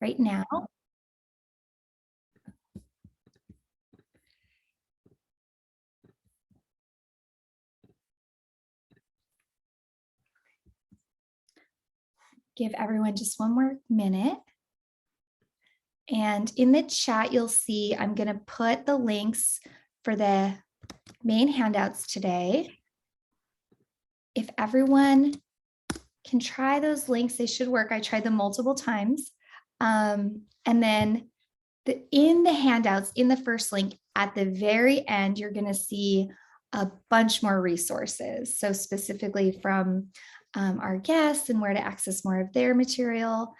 right now. Give everyone just one more minute. And in the chat, you'll see I'm going to put the links for the main handouts today. If everyone can try those links, they should work. I tried them multiple times. And then in the handouts, in the first link, at the very end, you're going to see a bunch more resources. So specifically from our guests and where to access more of their material.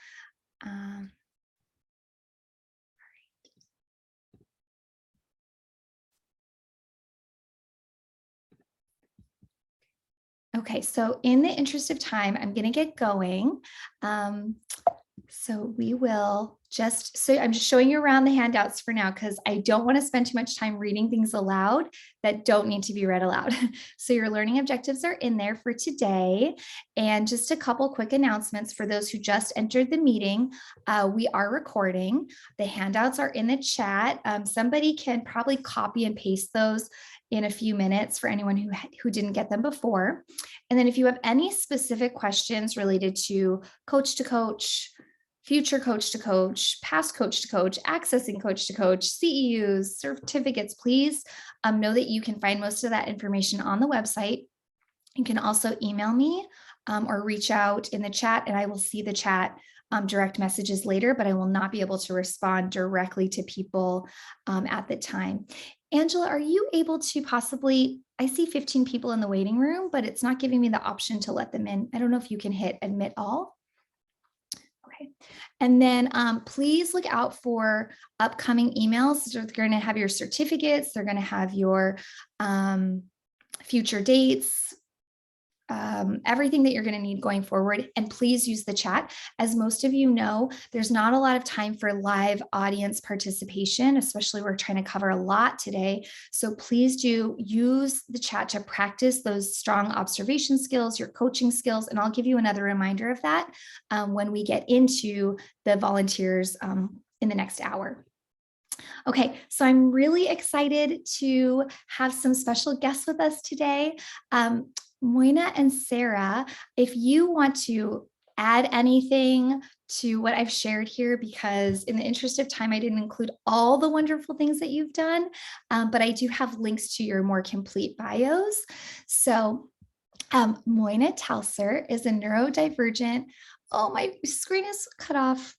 Okay, so in the interest of time, I'm going to get going. So we will I'm just showing you around the handouts for now, because I don't want to spend too much time reading things aloud that don't need to be read aloud. So your learning objectives are in there for today. And just a couple quick announcements for those who just entered the meeting. We are recording. The handouts are in the chat. Somebody can probably copy and paste those in a few minutes for anyone who didn't get them before. And then if you have any specific questions related to coach, future coach to coach, past coach to coach, accessing coach to coach, CEUs, certificates, please know that you can find most of that information on the website. You can also email me or reach out in the chat, and I will see the chat direct messages later, but I will not be able to respond directly to people at the time. Angela, are you able to possibly, I see 15 people in the waiting room, but it's not giving me the option to let them in. I don't know if you can hit admit all. Okay. And then please look out for upcoming emails. They're going to have your certificates. They're going to have your future dates, everything that you're going to need going forward. And please use the chat. As most of you know, there's not a lot of time for live audience participation, especially we're trying to cover a lot today. So please do use the chat to practice those strong observation skills, your coaching skills, and I'll give you another reminder of that when we get into the volunteers in the next hour. Okay, so I'm really excited to have some special guests with us today. Moyna and Sarah, if you want to add anything to what I've shared here, because in the interest of time, I didn't include all the wonderful things that you've done, but I do have links to your more complete bios. So Moyna Talcer is a neurodivergent. Oh, my screen is cut off.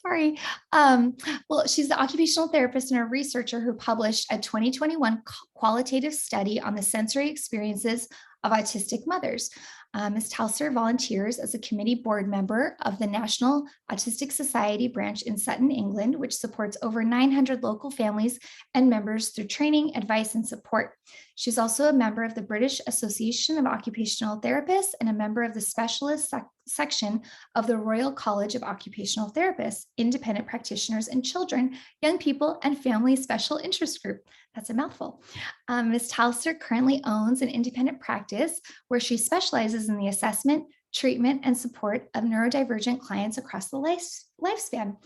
Sorry. Well, she's the occupational therapist and a researcher who published a 2021 qualitative study on the sensory experiences of autistic mothers. Ms. Talcer volunteers as a committee board member of the National Autistic Society branch in Sutton, England, which supports over 900 local families and members through training, advice, and support. She's also a member of the British Association of Occupational Therapists and a member of the specialist section of the Royal College of Occupational Therapists, Independent Practitioners and Children, Young People, and Family Special Interest Group. That's a mouthful. Ms. Talcer currently owns an independent practice where she specializes in the assessment, treatment, and support of neurodivergent clients across the lifespan.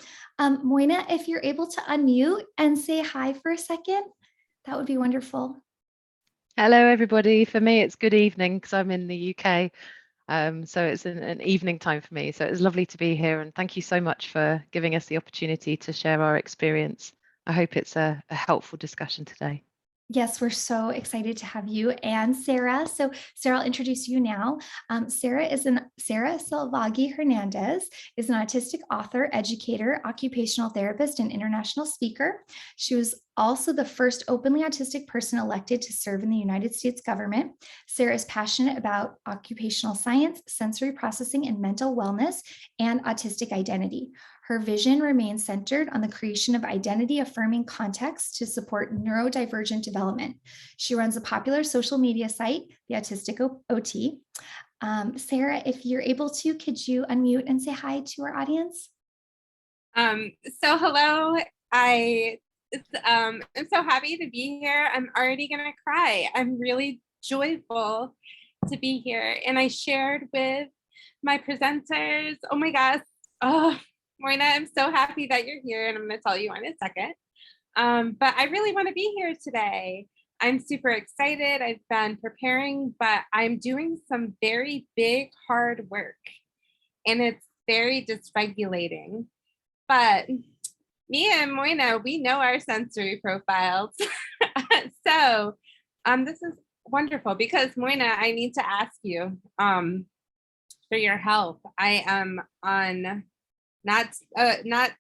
Moyna, if you're able to unmute and say hi for a second, that would be wonderful. Hello, everybody. For me, it's good evening because I'm in the UK. So it's an evening time for me. So it's lovely to be here. And thank you so much for giving us the opportunity to share our experience. I hope it's a helpful discussion today. Yes, we're so excited to have you and Sarah. So Sarah, I'll introduce you now. Sarah Selvaggi Hernandez is an autistic author, educator, occupational therapist, and international speaker. She was also the first openly autistic person elected to serve in the United States government. Sarah is passionate about occupational science, sensory processing, and mental wellness, and autistic identity. Her vision remains centered on the creation of identity-affirming contexts to support neurodivergent development. She runs a popular social media site, The Autistic OT. Sarah, if you're able to, could you unmute and say hi to our audience? So hello, I'm so happy to be here. I'm already gonna cry. I'm really joyful to be here. And I shared with my presenters, oh my gosh, Moyna, I'm so happy that you're here, and I'm going to tell you in a second. But I really want to be here today. I'm super excited. I've been preparing, but I'm doing some very big, hard work, and it's very dysregulating. But me and Moyna, we know our sensory profiles. So this is wonderful because Moyna, I need to ask you for your help. I am on not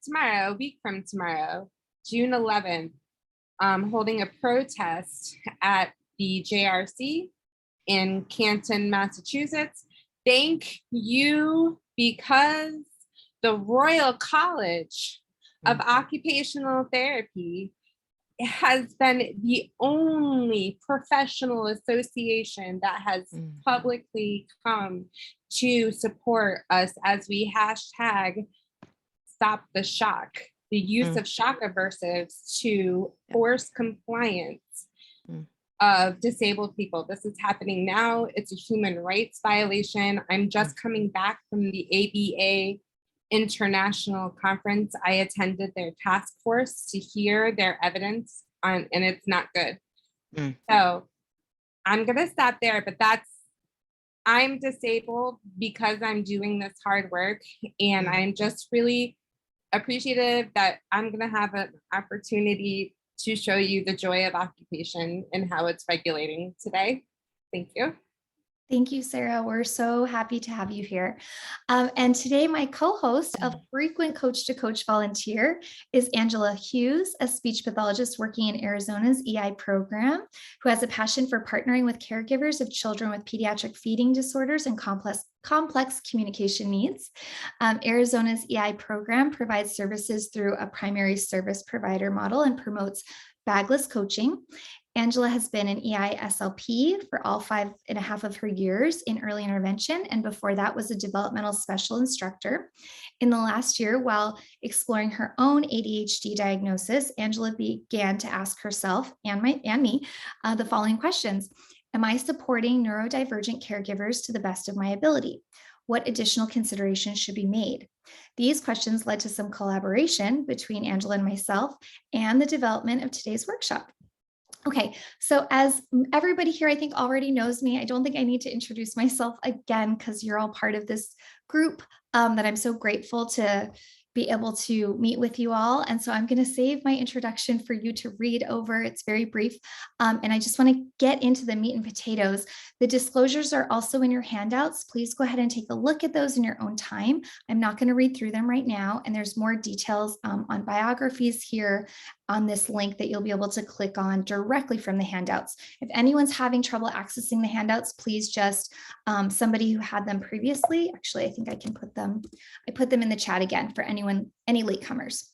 tomorrow, a week from tomorrow, June 11th, holding a protest at the JRC in Canton, Massachusetts. Thank you, because the Royal College of Occupational Therapy has been the only professional association that has publicly come to support us as we hashtag stop the shock, the use of shock aversives to force compliance of disabled people. This is happening now. It's a human rights violation. I'm just coming back from the ABA International Conference. I attended their task force to hear their evidence on, and it's not good. So I'm gonna stop there, but I'm disabled because I'm doing this hard work, and I'm just really appreciative that I'm gonna have an opportunity to show you the joy of occupation and how it's regulating today. Thank you. Thank you, Sarah. We're so happy to have you here. And today, my co-host, a frequent Coach to Coach volunteer, is Angela Hughes, a speech pathologist working in Arizona's EI program, who has a passion for partnering with caregivers of children with pediatric feeding disorders and complex communication needs. Arizona's EI program provides services through a primary service provider model and promotes bagless coaching. Angela has been an EI SLP for all 5.5 of her years in early intervention, and before that was a developmental special instructor. In the last year, while exploring her own ADHD diagnosis, Angela began to ask herself and me the following questions. Am I supporting neurodivergent caregivers to the best of my ability? What additional considerations should be made? These questions led to some collaboration between Angela and myself and the development of today's workshop. Okay, so as everybody here, I think already knows me, I don't think I need to introduce myself again because you're all part of this group that I'm so grateful to be able to meet with you all. And so I'm going to save my introduction for you to read over. It's very brief. And I just want to get into the meat and potatoes. The disclosures are also in your handouts. Please go ahead and take a look at those in your own time. I'm not going to read through them right now. And there's more details on biographies here on this link that you'll be able to click on directly from the handouts. If anyone's having trouble accessing the handouts, please just somebody who had them previously, actually, I think I can put them in the chat again for any latecomers.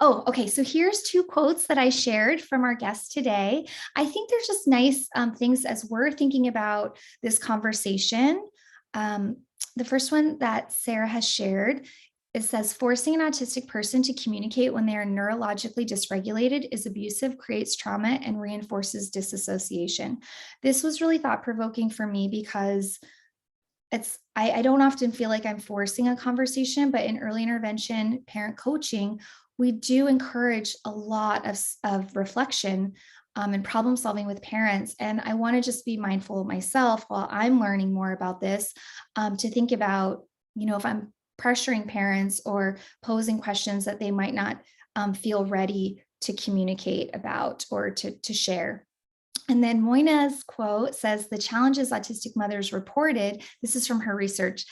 Oh, okay. So here's 2 quotes that I shared from our guest today. I think they're just nice things as we're thinking about this conversation. The first one that Sarah has shared, it says, forcing an autistic person to communicate when they are neurologically dysregulated is abusive, creates trauma, and reinforces disassociation. This was really thought-provoking for me because I don't often feel like I'm forcing a conversation, but in early intervention parent coaching, we do encourage a lot of reflection and problem solving with parents. And I want to just be mindful of myself while I'm learning more about this, to think about, if I'm pressuring parents or posing questions that they might not feel ready to communicate about or to share. And then Moyna's quote says, the challenges autistic mothers reported, this is from her research,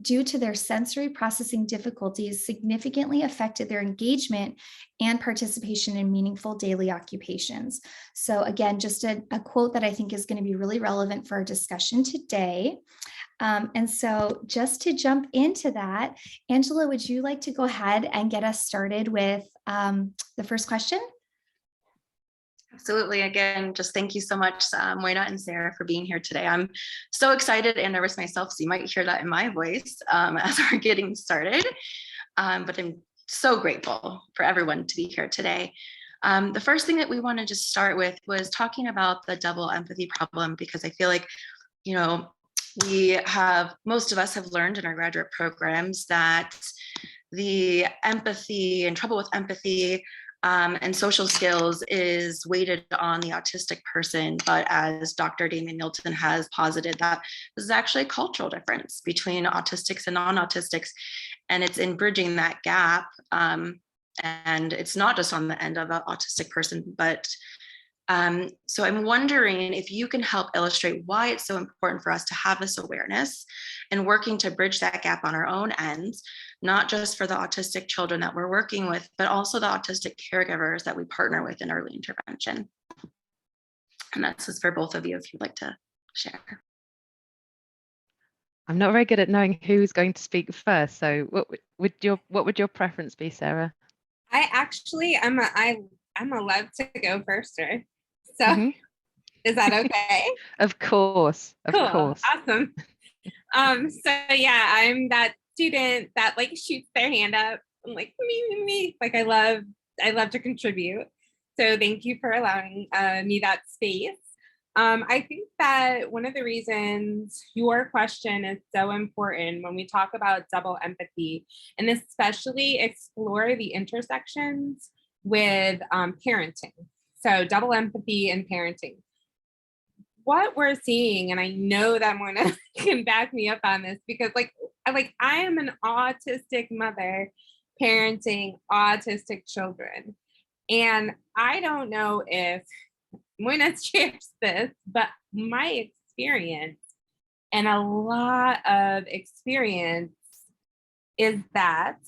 due to their sensory processing difficulties significantly affected their engagement and participation in meaningful daily occupations. So again, just a quote that I think is going to be really relevant for our discussion today. And so just to jump into that, Angela, would you like to go ahead and get us started with the first question? Absolutely. Again, just thank you so much, Moyna and Sarah, for being here today. I'm so excited and nervous myself, so you might hear that in my voice as we're getting started. But I'm so grateful for everyone to be here today. The first thing that we want to just start with was talking about the double empathy problem, because I feel like, most of us have learned in our graduate programs that the empathy and trouble with empathy and social skills is weighted on the autistic person. But as Dr. Damien Milton has posited, that this is actually a cultural difference between autistics and non-autistics. And it's in bridging that gap. And it's not just on the end of an autistic person, but so I'm wondering if you can help illustrate why it's so important for us to have this awareness and working to bridge that gap on our own ends, not just for the autistic children that we're working with, but also the autistic caregivers that we partner with in early intervention. And that's just for both of you, if you'd like to share. I'm not very good at knowing who's going to speak first. So what would your preference be, Sarah? I'm allowed to go first, sir. So is that okay? Of course. Of cool. course. Awesome. So yeah, I'm that student that like shoots their hand up. I'm like, me. Like I love to contribute. So thank you for allowing me that space. I think that one of the reasons your question is so important when we talk about double empathy, and especially explore the intersections with parenting. So double empathy and parenting. What we're seeing, and I know that Moyna can back me up on this, because I am an autistic mother parenting autistic children. And I don't know if Moyna shares this, but my experience, and a lot of experience, is that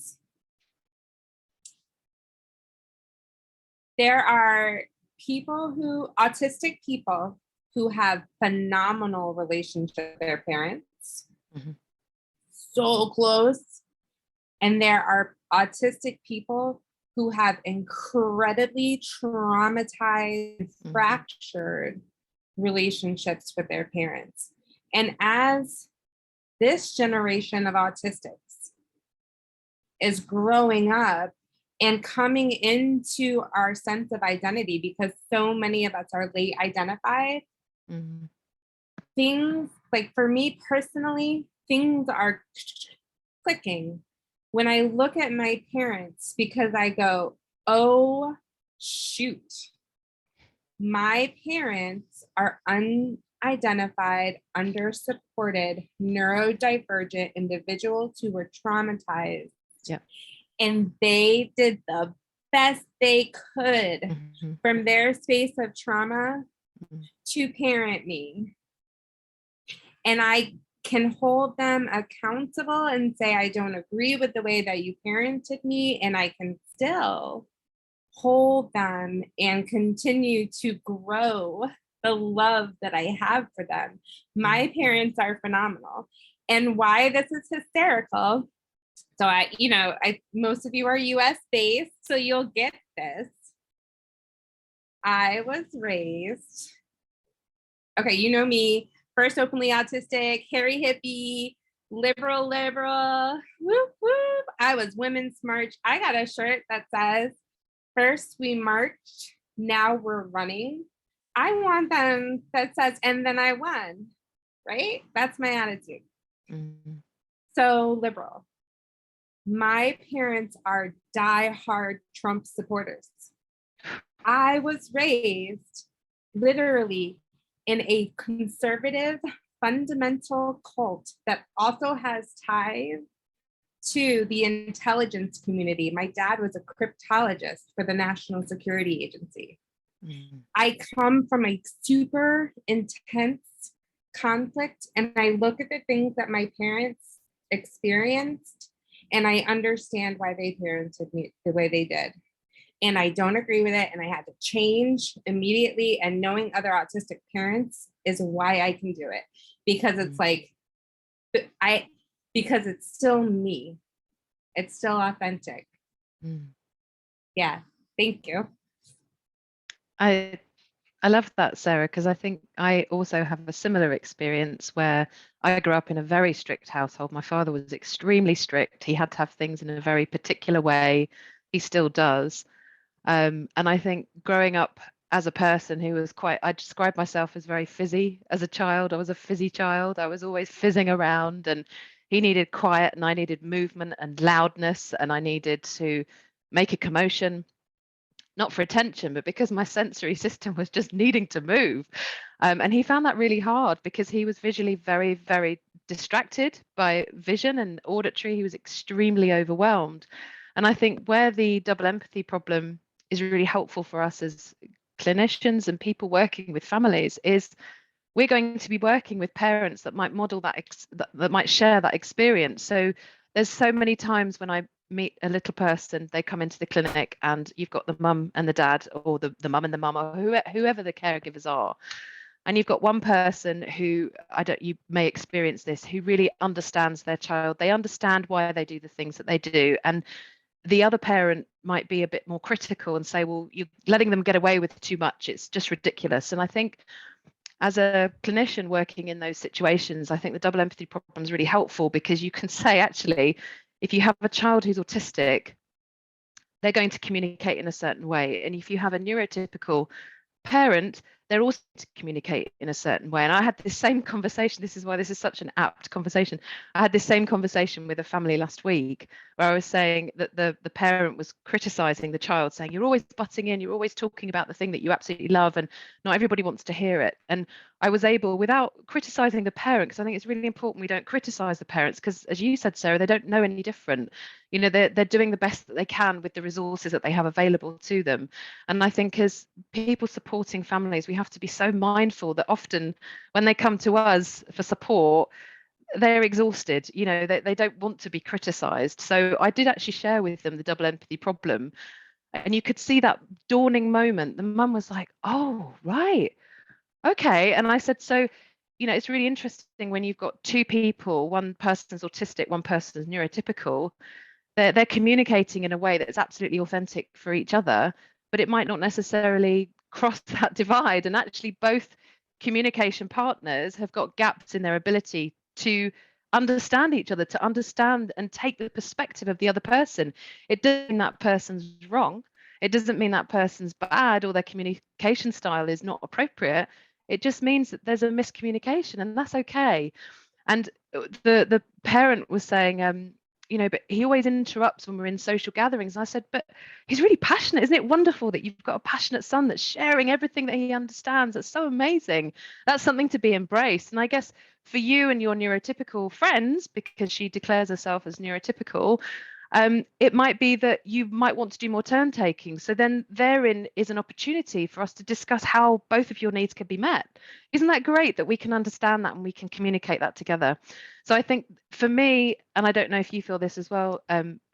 there are autistic people who have phenomenal relationships with their parents, so close. And there are autistic people who have incredibly traumatized, fractured relationships with their parents. And as this generation of autistics is growing up and coming into our sense of identity, because so many of us are late identified, things like, for me personally, things are clicking when I look at my parents, because I go, oh, shoot. My parents are unidentified, undersupported, neurodivergent individuals who were traumatized. Yeah. And they did the best they could from their space of trauma to parent me. And I can hold them accountable and say, I don't agree with the way that you parented me, and I can still hold them and continue to grow the love that I have for them. My parents are phenomenal. And why this is hysterical, so most of you are US based, so you'll get this. I was raised, okay, you know me, first openly autistic, hairy hippie, liberal, whoop, whoop. I was Women's March. I got a shirt that says, first we marched, now we're running. I want them that says, and then I won, right? That's my attitude. So liberal. My parents are diehard Trump supporters. I was raised literally in a conservative, fundamental cult that also has ties to the intelligence community. My dad was a cryptologist for the National Security Agency. I come from a super intense conflict, and I look at the things that my parents experienced, and I understand why they parented me the way they did. And I don't agree with it, and I had to change immediately. And knowing other autistic parents is why I can do it, because it's because it's still me. It's still authentic. Yeah, thank you. I love that, Sarah, because I think I also have a similar experience where I grew up in a very strict household. My father was extremely strict. He had to have things in a very particular way. He still does. And I think growing up as a person who was I described myself as very fizzy as a child. I was a fizzy child. I was always fizzing around, and He needed quiet and I needed movement and loudness, and I needed to make a commotion, not for attention, but because my sensory system was just needing to move. And he found that really hard because he was visually very, very distracted by vision and auditory. He was extremely overwhelmed. And I think where the double empathy problem is really helpful for us as clinicians and people working with families is we're going to be working with parents that might model that might share that experience. So there's so many times when I meet a little person, they come into the clinic and you've got the mum and the dad, or the mum and the mum, or whoever the caregivers are. And you've got one person who, you may experience this, who really understands their child. They understand why they do the things that they do. And the other parent might be a bit more critical and say, well, you're letting them get away with too much. It's just ridiculous. And I think as a clinician working in those situations, I think the double empathy problem is really helpful, because you can say, actually, if you have a child who's autistic, they're going to communicate in a certain way. And if you have a neurotypical parent, they're also to communicate in a certain way. And I had this same conversation. This is why this is such an apt conversation. I had this same conversation with a family last week where I was saying that the parent was criticizing the child, saying, you're always butting in, you're always talking about the thing that you absolutely love, and not everybody wants to hear it. And I was able, without criticizing the parent, because I think it's really important we don't criticize the parents, because as you said, Sarah, they don't know any different. You know, they're doing the best that they can with the resources that they have available to them. And I think as people supporting families, we have to be so mindful that often when they come to us for support, they're exhausted. You know, they don't want to be criticized. So I did actually share with them the double empathy problem. And you could see that dawning moment. The mum was like, oh, right. Okay. And I said, so, you know, it's really interesting when you've got two people, one person's autistic, one person's neurotypical, they're communicating in a way that's absolutely authentic for each other, but it might not necessarily cross that divide. And actually both communication partners have got gaps in their ability to understand each other, to understand and take the perspective of the other person. It doesn't mean that person's wrong. It doesn't mean that person's bad or their communication style is not appropriate. It just means that there's a miscommunication, and that's okay. And the parent was saying, you know, but he always interrupts when we're in social gatherings. And I said, but he's really passionate. Isn't it wonderful that you've got a passionate son that's sharing everything that he understands? That's so amazing. That's something to be embraced. And I guess for you and your neurotypical friends, because she declares herself as neurotypical, it might be that you might want to do more turn taking. So then therein is an opportunity for us to discuss how both of your needs can be met. Isn't that great that we can understand that and we can communicate that together? So I think for me, and I don't know if you feel this as well,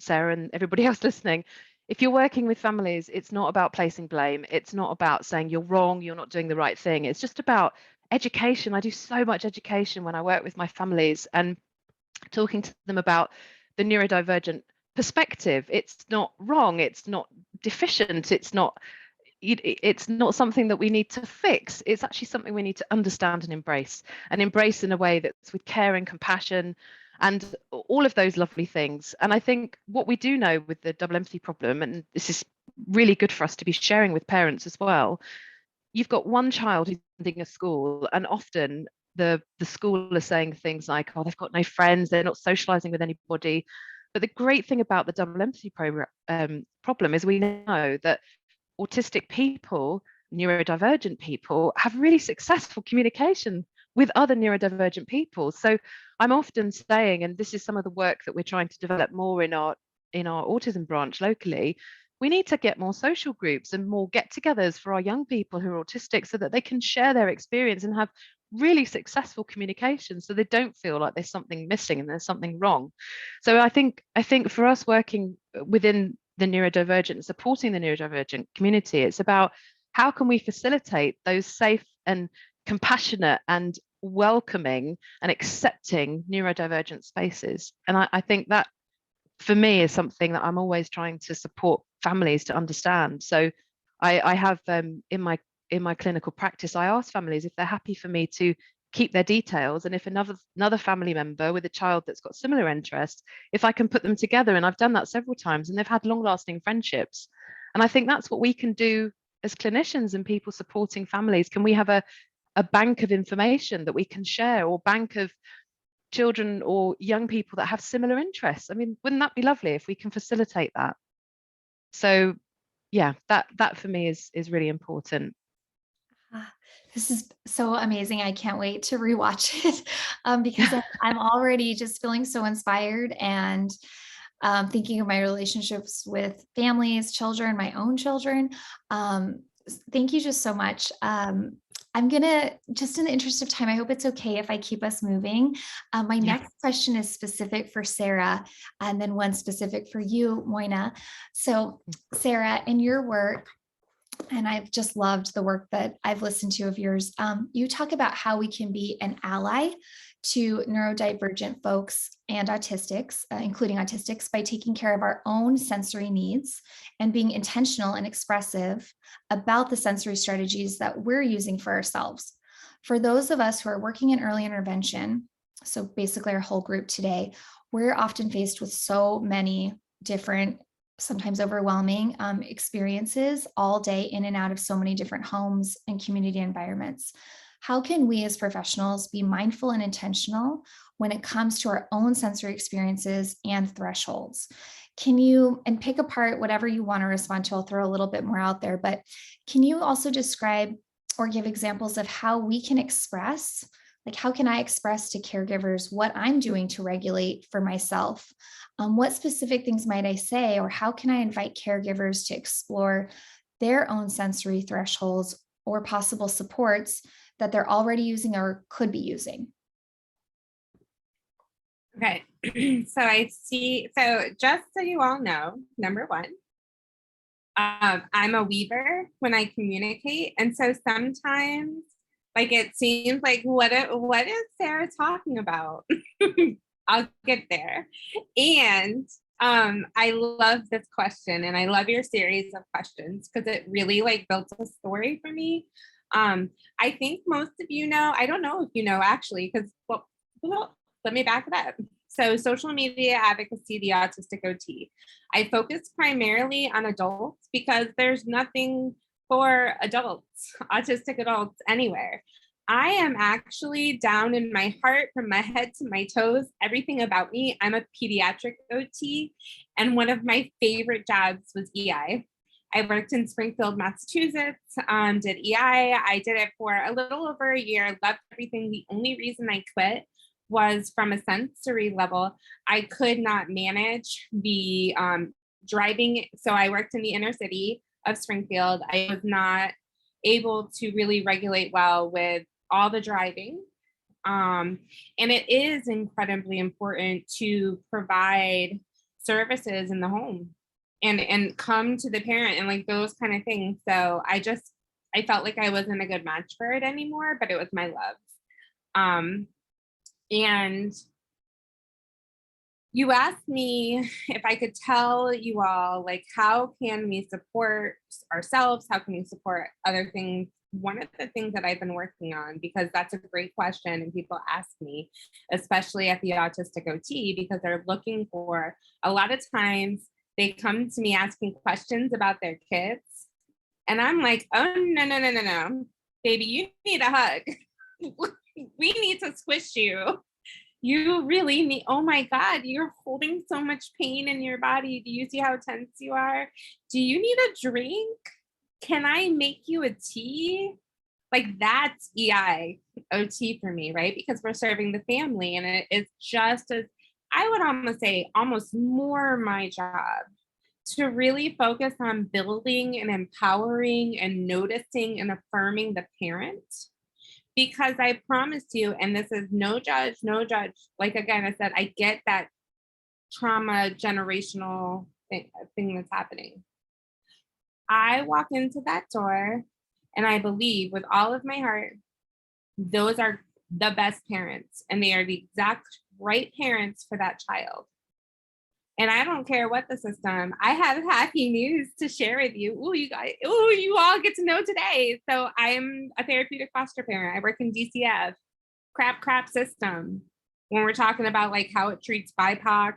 Sarah, and everybody else listening, if you're working with families, it's not about placing blame. It's not about saying you're wrong, you're not doing the right thing. It's just about education. I do so much education when I work with my families and talking to them about the neurodivergent perspective. It's not wrong, it's not deficient, it's not something that we need to fix. It's actually something we need to understand and embrace in a way that's with care and compassion and all of those lovely things. And I think what we do know with the double empathy problem, and this is really good for us to be sharing with parents as well, you've got one child who's attending a school, and often the school is saying things like, oh, they've got no friends, they're not socializing with anybody. But the great thing about the double empathy problem is we know that autistic people, neurodivergent people, have really successful communication with other neurodivergent people. So I'm often saying, and this is some of the work that we're trying to develop more in our autism branch locally, we need to get more social groups and more get-togethers for our young people who are autistic so that they can share their experience and have really successful communication, so they don't feel like there's something missing and there's something wrong. So I think for us working within the neurodivergent, supporting the neurodivergent community, it's about how can we facilitate those safe and compassionate and welcoming and accepting neurodivergent spaces. And I think that for me is something that I'm always trying to support families to understand. So I have in my clinical practice, I ask families if they're happy for me to keep their details, and if another family member with a child that's got similar interests, if I can put them together. And I've done that several times, and they've had long-lasting friendships. And I think that's what we can do as clinicians and people supporting families. Can we have a bank of information that we can share, or bank of children or young people that have similar interests. I mean, wouldn't that be lovely if we can facilitate that? So yeah, that for me is really important. This is so amazing. I can't wait to rewatch it because I'm already just feeling so inspired and thinking of my relationships with families, children, my own children. Thank you just so much. I'm gonna, just in the interest of time, I hope it's okay if I keep us moving. My next question is specific for Sarah, and then one specific for you, Moyna. So Sarah, in your work, and I've just loved the work that I've listened to of yours. You talk about how we can be an ally to neurodivergent folks and autistics, including autistics, by taking care of our own sensory needs and being intentional and expressive about the sensory strategies that we're using for ourselves. For those of us who are working in early intervention, so basically our whole group today, we're often faced with so many different, sometimes overwhelming experiences all day in and out of so many different homes and community environments. How can we as professionals be mindful and intentional when it comes to our own sensory experiences and thresholds? Can you, and pick apart whatever you want to respond to, I'll throw a little bit more out there, but can you also describe or give examples of how we can express, like how can I express to caregivers what I'm doing to regulate for myself? What specific things might I say, or how can I invite caregivers to explore their own sensory thresholds or possible supports that they're already using or could be using? Okay, so I see, so just so you all know, number one, I'm a weaver when I communicate. And so sometimes like it seems like, what is Sarah talking about? I'll get there. And I love this question, and I love your series of questions because it really like built a story for me. I think most of you know, I don't know if you know actually, because well, let me back it up. So social media advocacy, the Autistic OT. I focus primarily on adults because there's nothing for adults, autistic adults anywhere. I am actually down in my heart, from my head to my toes, everything about me. I'm a pediatric OT, and one of my favorite jobs was EI. I worked in Springfield, Massachusetts, did EI. I did it for a little over a year, loved everything. The only reason I quit was from a sensory level. I could not manage the driving. So I worked in the inner city of Springfield. I was not able to really regulate well with all the driving. And it is incredibly important to provide services in the home and come to the parent and like those kind of things. So I felt like I wasn't a good match for it anymore, but it was my love. And you asked me if I could tell you all, like, how can we support ourselves? How can we support other things? One of the things that I've been working on, because that's a great question, and people ask me, especially at the Autistic OT, because they're looking for, a lot of times they come to me asking questions about their kids. And I'm like, oh, no, baby, you need a hug. We need to squish you. You really need, oh my God, you're holding so much pain in your body. Do you see how tense you are? Do you need a drink? Can I make you a tea? Like that's EI OT for me, right? Because we're serving the family, and it is just as, I would almost say, almost more my job to really focus on building and empowering and noticing and affirming the parent. Because I promise you, and this is no judge, like again, I said, I get that trauma generational thing that's happening. I walk into that door and I believe with all of my heart, those are the best parents, and they are the exact right parents for that child. And I don't care what the system, I have happy news to share with you. Ooh, you guys, ooh, you all get to know today. So I'm a therapeutic foster parent. I work in DCF, crap system. When we're talking about like how it treats BIPOC,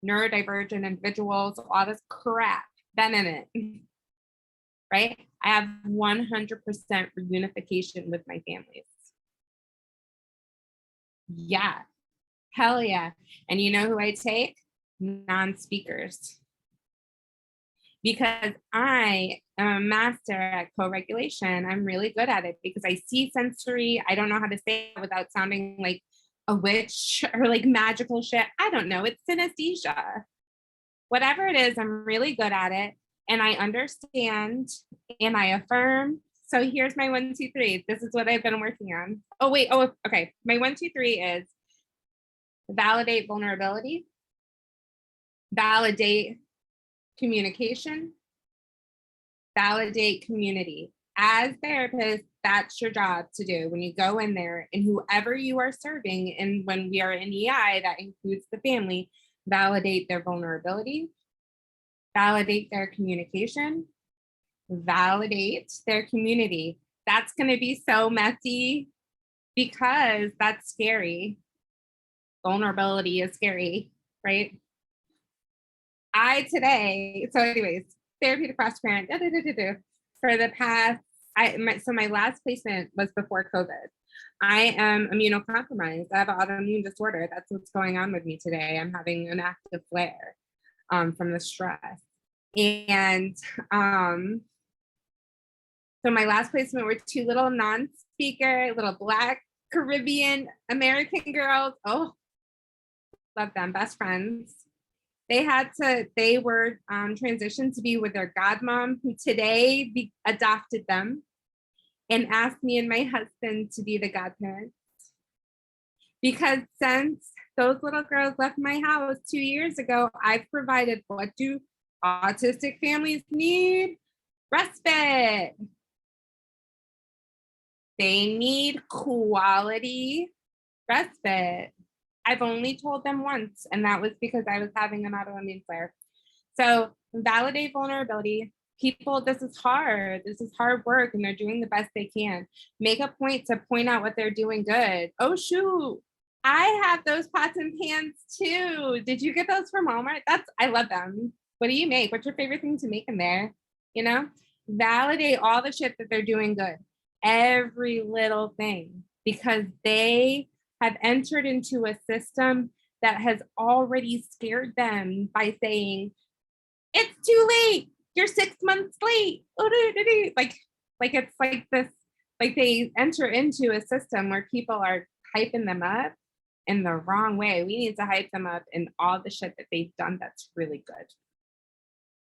neurodivergent individuals, all this crap, been in it, right? I have 100% reunification with my families. Yeah. Hell yeah. And you know who I take? Non-speakers. Because I am a master at co-regulation. I'm really good at it because I see sensory. I don't know how to say it without sounding like a witch or like magical shit. I don't know. It's synesthesia. Whatever it is, I'm really good at it. And I understand and I affirm. So here's my 1, 2, 3. This is what I've been working on. Oh, wait. Oh, okay. My 1, 2, 3 is validate vulnerability, validate communication, validate community. As therapists, that's your job to do when you go in there, and whoever you are serving, and when we are in EI, that includes the family, validate their vulnerability, validate their communication, validate their community. That's going to be so messy because that's scary. Vulnerability is scary, right? So anyways, therapeutic foster parent, for the past, my last placement was before COVID. I am immunocompromised. I have an autoimmune disorder. That's what's going on with me today. I'm having an active flare from the stress. And so my last placement were 2 little non-speaker, little Black Caribbean American girls. Oh, love them, best friends. They were transitioned to be with their godmom, who today adopted them and asked me and my husband to be the godparents. Because since those little girls left my house 2 years ago, I've provided, what do autistic families need? Respite. They need quality respite. I've only told them once, and that was because I was having an autoimmune flare. So validate vulnerability. People, this is hard. This is hard work, and they're doing the best they can. Make a point to point out what they're doing good. Oh, shoot. I have those pots and pans too. Did you get those from Walmart? I love them. What do you make? What's your favorite thing to make in there? You know, validate all the shit that they're doing good. Every little thing, because they have entered into a system that has already scared them by saying, it's too late, you're 6 months late. Like it's like this, like they enter into a system where people are hyping them up in the wrong way. We need to hype them up in all the shit that they've done that's really good.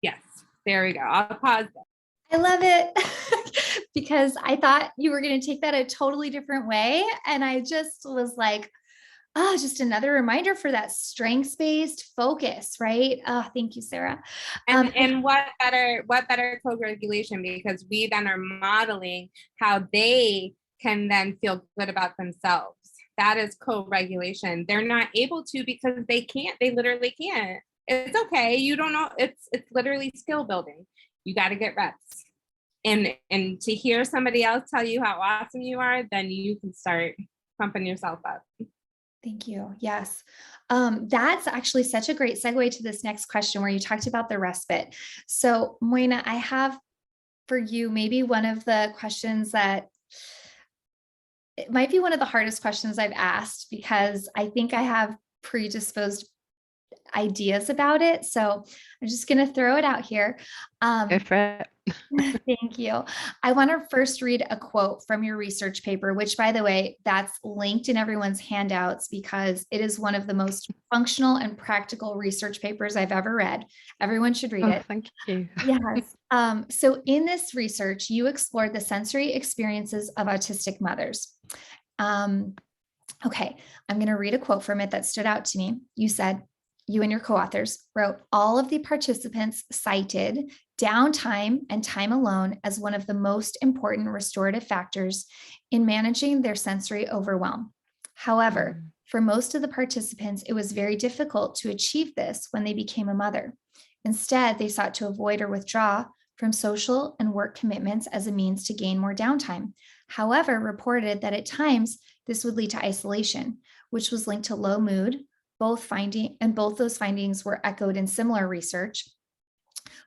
Yes, there we go. I'll pause there. I love it because I thought you were going to take that a totally different way. And I just was like, oh, just another reminder for that strengths-based focus, right? Oh, thank you, Sarah. And what better co-regulation, because we then are modeling how they can then feel good about themselves. That is co-regulation. They're not able to because they can't. They literally can't. It's okay. You don't know. It's literally skill building. You got to get reps. And to hear somebody else tell you how awesome you are, then you can start pumping yourself up. Thank you. Yes. That's actually such a great segue to this next question where you talked about the respite. So Moyna, I have for you maybe one of the questions that it might be one of the hardest questions I've asked, because I think I have predisposed ideas about it. So I'm just going to throw it out here. Go for it. Thank you. I want to first read a quote from your research paper, which, by the way, that's linked in everyone's handouts because it is one of the most functional and practical research papers I've ever read. Everyone should read it. Thank you. Yes. So in this research, you explored the sensory experiences of autistic mothers. Okay, I'm going to read a quote from it that stood out to me. You said, you and your co-authors wrote, all of the participants cited downtime and time alone as one of the most important restorative factors in managing their sensory overwhelm. However, for most of the participants, it was very difficult to achieve this when they became a mother. Instead, they sought to avoid or withdraw from social and work commitments as a means to gain more downtime. However, reported that at times this would lead to isolation, which was linked to low mood. Both those findings were echoed in similar research.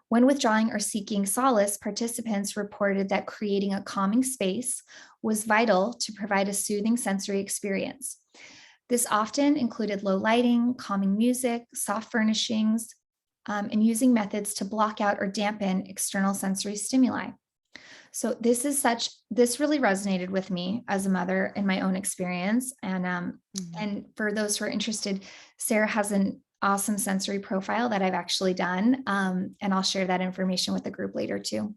When withdrawing or seeking solace, participants reported that creating a calming space was vital to provide a soothing sensory experience. This often included low lighting, calming music, soft furnishings, and using methods to block out or dampen external sensory stimuli. So this really resonated with me as a mother in my own experience. And for those who are interested, Sarah has an awesome sensory profile that I've actually done. And I'll share that information with the group later too.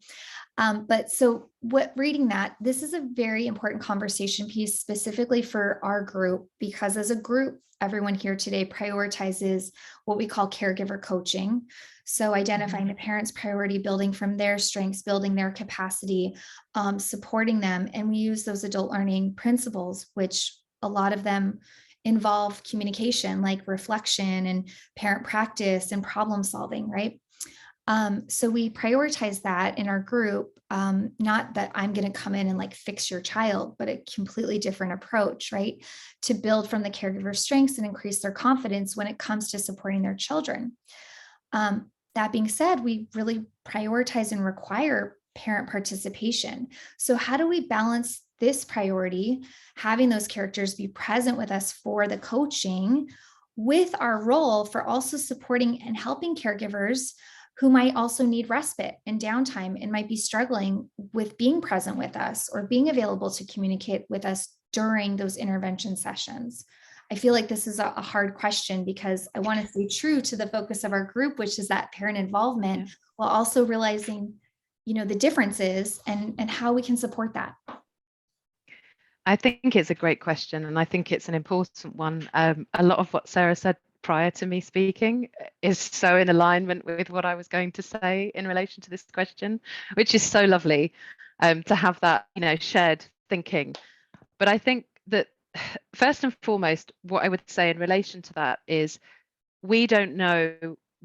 But so reading that, this is a very important conversation piece specifically for our group, because as a group, everyone here today prioritizes what we call caregiver coaching. So identifying the parent's priority, building from their strengths, building their capacity, supporting them. And we use those adult learning principles, which a lot of them involve communication, like reflection and parent practice and problem solving, right? So we prioritize that in our group. Not that I'm going to come in and like fix your child, but a completely different approach, right? To build from the caregiver's strengths and increase their confidence when it comes to supporting their children. That being said, we really prioritize and require parent participation. So how do we balance this priority, having those characters be present with us for the coaching, with our role for also supporting and helping caregivers who might also need respite and downtime and might be struggling with being present with us or being available to communicate with us during those intervention sessions? I feel like this is a hard question because I want to stay true to the focus of our group, which is that parent involvement, while also realizing, the differences and how we can support that. I think it's a great question, and I think it's an important one. A lot of what Sarah said prior to me speaking is so in alignment with what I was going to say in relation to this question, which is so lovely to have that, shared thinking. But I think that first and foremost, what I would say in relation to that is we don't know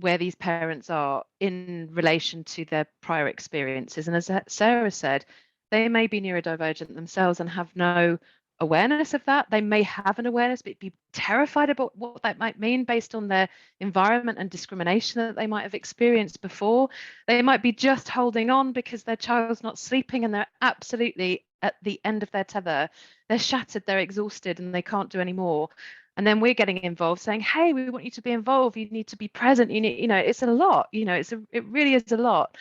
where these parents are in relation to their prior experiences. And as Sarah said, they may be neurodivergent themselves and have no awareness of that. They may have an awareness, but be terrified about what that might mean based on their environment and discrimination that they might have experienced before. They might be just holding on because their child's not sleeping and they're absolutely at the end of their tether. They're shattered, they're exhausted, and they can't do any more. And then we're getting involved saying, hey, we want you to be involved. You need to be present. You need, it's a lot, it really is a lot.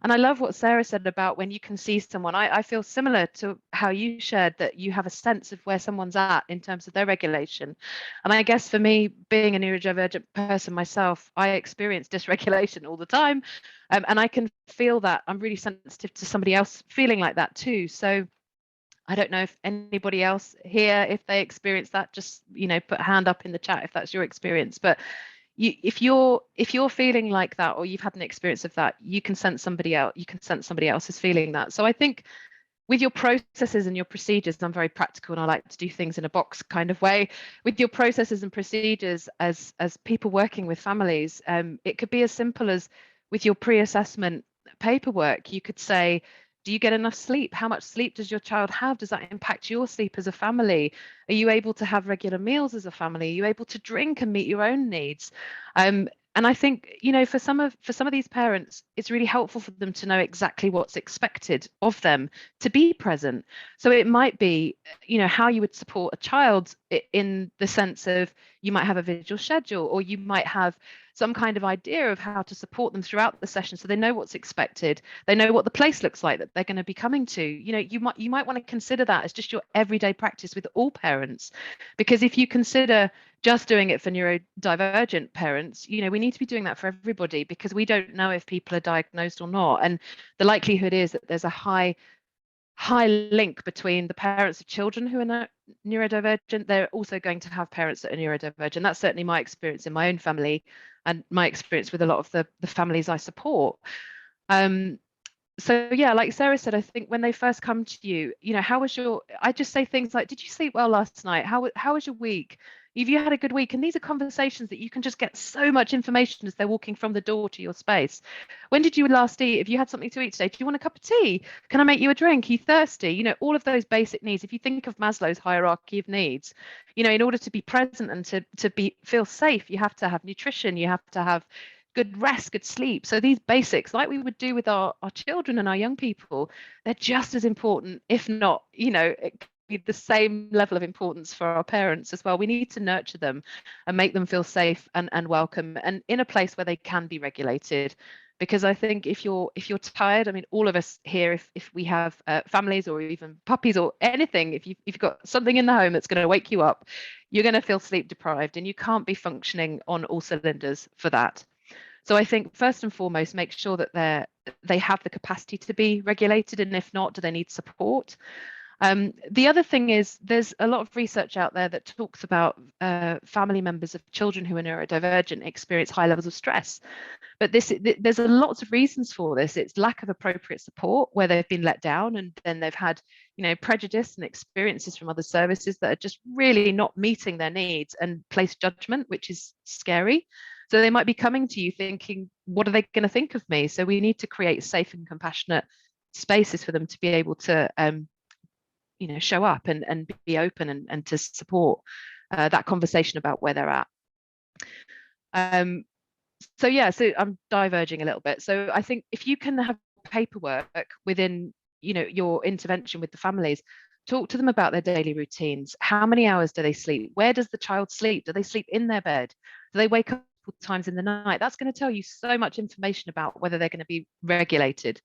And I love what Sarah said about when you can see someone. I feel similar to how you shared that you have a sense of where someone's at in terms of their regulation. And I guess for me, being a neurodivergent person myself, I experience dysregulation all the time. And I can feel that. I'm really sensitive to somebody else feeling like that too. So I don't know if anybody else here, if they experience that, just, put a hand up in the chat if that's your experience. But if you're feeling like that, or you've had an experience of that, you can sense somebody else. You can sense somebody else is feeling that. So I think with your processes and your procedures, I'm very practical and I like to do things in a box kind of way. With your processes and procedures as people working with families, it could be as simple as with your pre-assessment paperwork. You could say, do you get enough sleep? How much sleep does your child have? Does that impact your sleep as a family? Are you able to have regular meals as a family? Are you able to drink and meet your own needs? And I think, for some of these parents, it's really helpful for them to know exactly what's expected of them to be present. So it might be, how you would support a child in the sense of you might have a visual schedule, or you might have some kind of idea of how to support them throughout the session so they know what's expected. They know what the place looks like that they're going to be coming to. You might want to consider that as just your everyday practice with all parents, because if you consider just doing it for neurodivergent parents, we need to be doing that for everybody, because we don't know if people are diagnosed or not. And the likelihood is that there's a high link between the parents of children who are neurodivergent. They're also going to have parents that are neurodivergent. That's certainly my experience in my own family and my experience with a lot of the families I support. So yeah, like Sarah said, I think when they first come to you, how was I just say things like, did you sleep well last night? How was your week? Have you had a good week? And these are conversations that you can just get so much information as they're walking from the door to your space. When did you last eat? Have you had something to eat today? Do you want a cup of tea? Can I make you a drink? Are you thirsty? All of those basic needs. If you think of Maslow's hierarchy of needs, in order to be present and to feel safe, you have to have nutrition, you have to have good rest, good sleep. So these basics, like we would do with our children and our young people, they're just as important, if not, the same level of importance for our parents as well. We need to nurture them and make them feel safe and welcome and in a place where they can be regulated. Because I think if you're tired, I mean, all of us here, if we have families or even puppies or anything, if you've got something in the home that's going to wake you up, you're going to feel sleep deprived, and you can't be functioning on all cylinders for that. So I think first and foremost, make sure that they have the capacity to be regulated, and if not, do they need support? The other thing is there's a lot of research out there that talks about family members of children who are neurodivergent experience high levels of stress. But there's lots of reasons for this. It's lack of appropriate support where they've been let down, and then they've had, prejudice and experiences from other services that are just really not meeting their needs and place judgment, which is scary. So they might be coming to you thinking, what are they going to think of me? So we need to create safe and compassionate spaces for them to be able to show up and be open and to support that conversation about where they're at. So I'm diverging a little bit. So I think if you can have paperwork within your intervention with the families, talk to them about their daily routines. How many hours do they sleep? Where does the child sleep? Do they sleep in their bed? Do they wake up times in the night? That's going to tell you so much information about whether they're going to be regulated.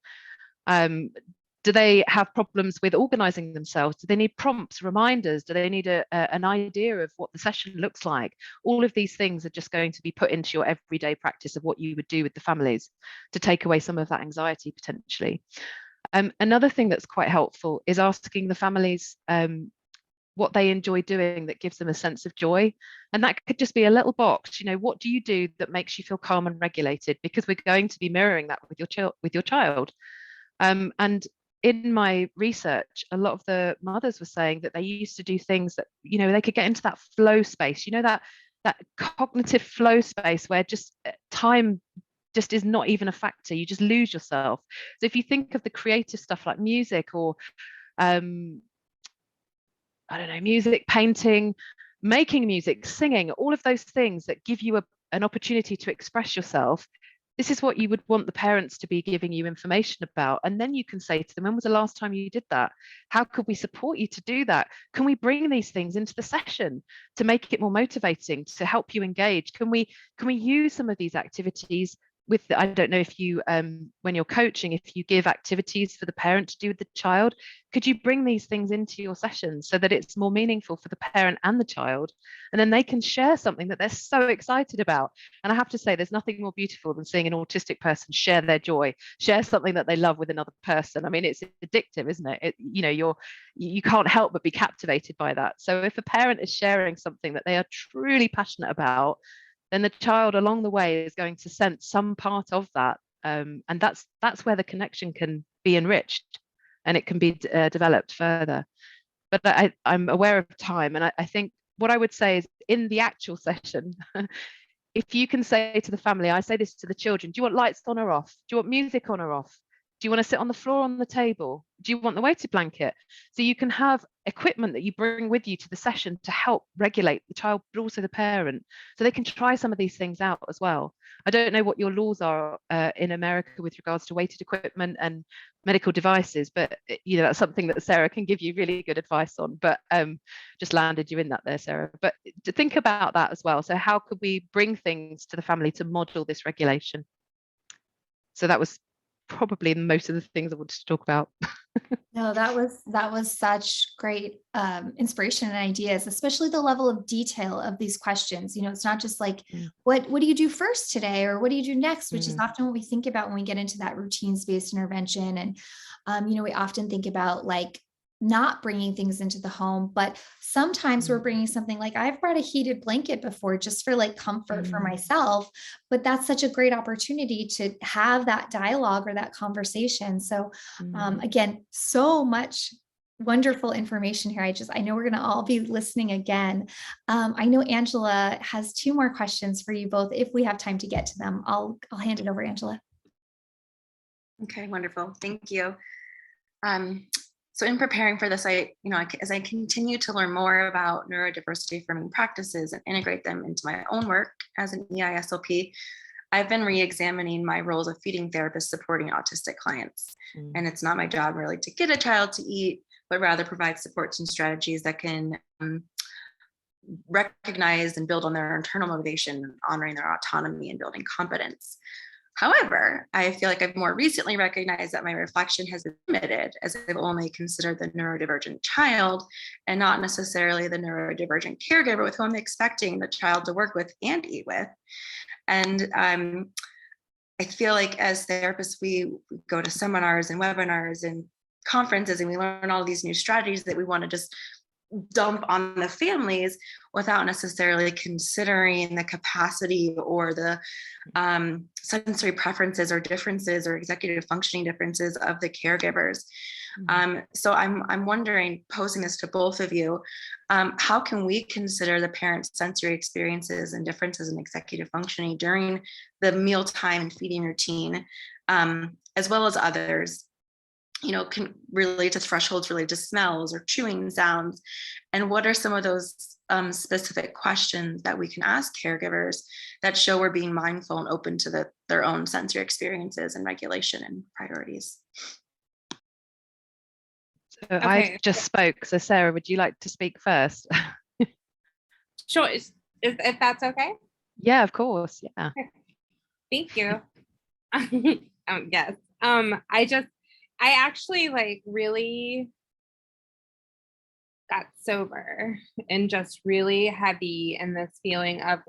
Do they have problems with organizing themselves? Do they need prompts, reminders? Do they need an idea of what the session looks like? All of these things are just going to be put into your everyday practice of what you would do with the families to take away some of that anxiety potentially. Another thing that's quite helpful is asking the families what they enjoy doing that gives them a sense of joy. And that could just be a little box, what do you do that makes you feel calm and regulated? Because we're going to be mirroring that with your child. And in my research, a lot of the mothers were saying that they used to do things that, they could get into that flow space, that cognitive flow space where just time just is not even a factor. You just lose yourself. So if you think of the creative stuff like music or, music, painting, making music, singing, all of those things that give you an opportunity to express yourself, this is what you would want the parents to be giving you information about. And then you can say to them, when was the last time you did that? How could we support you to do that? Can we bring these things into the session to make it more motivating, to help you engage? Can we use some of these activities with I don't know if you when you're coaching, if you give activities for the parent to do with the child, could you bring these things into your sessions so that it's more meaningful for the parent and the child, and then they can share something that they're so excited about? And I have to say, there's nothing more beautiful than seeing an autistic person share their joy, share something that they love with another person. I mean, it's addictive, isn't it? You can't help but be captivated by that. So if a parent is sharing something that they are truly passionate about, then the child along the way is going to sense some part of that. And that's where the connection can be enriched and it can be developed further. But I'm aware of time. And I think what I would say is in the actual session, if you can say to the family, I say this to the children, do you want lights on or off? Do you want music on or off? Do you want to sit on the floor, on the table? Do you want the weighted blanket? So you can have equipment that you bring with you to the session to help regulate the child, but also the parent, so they can try some of these things out as well. I don't know what your laws are in America with regards to weighted equipment and medical devices, but that's something that Sarah can give you really good advice on. But just landed you in that there, Sarah. But to think about that as well. So how could we bring things to the family to model this regulation? So that was probably most of the things I wanted to talk about. No, that was such great inspiration and ideas, especially the level of detail of these questions. It's not just like, what do you do first today? Or what do you do next? Which is often what we think about when we get into that routines-based intervention. And, we often think about like not bringing things into the home, but sometimes we're bringing something like I've brought a heated blanket before just for like comfort for myself, but that's such a great opportunity to have that dialogue or that conversation. So again, so much wonderful information here. I know we're going to all be listening again. I know Angela has 2 more questions for you both. If we have time to get to them, I'll hand it over, Angela. Okay, wonderful. Thank you. So in preparing for this, as I continue to learn more about neurodiversity affirming practices and integrate them into my own work as an EISLP, I've been re-examining my roles of feeding therapist supporting autistic clients. And it's not my job really to get a child to eat, but rather provide supports and strategies that can recognize and build on their internal motivation, honoring their autonomy and building competence. However, I feel like I've more recently recognized that my reflection has been limited, as I've only considered the neurodivergent child and not necessarily the neurodivergent caregiver with whom I'm expecting the child to work with and eat with. And I feel like as therapists, we go to seminars and webinars and conferences and we learn all these new strategies that we want to just dump on the families without necessarily considering the capacity or the sensory preferences or differences or executive functioning differences of the caregivers. So I'm wondering, posing this to both of you, how can we consider the parents' sensory experiences and differences in executive functioning during the mealtime and feeding routine, as well as others, can relate to thresholds related to smells or chewing sounds? And what are some of those specific questions that we can ask caregivers that show we're being mindful and open to their own sensory experiences and regulation and priorities? So Okay. I just spoke. So Sarah, would you like to speak first? Sure, if that's okay. Yeah, of course. Yeah. Thank you. Yes. I actually really got sober and just really heavy in this feeling of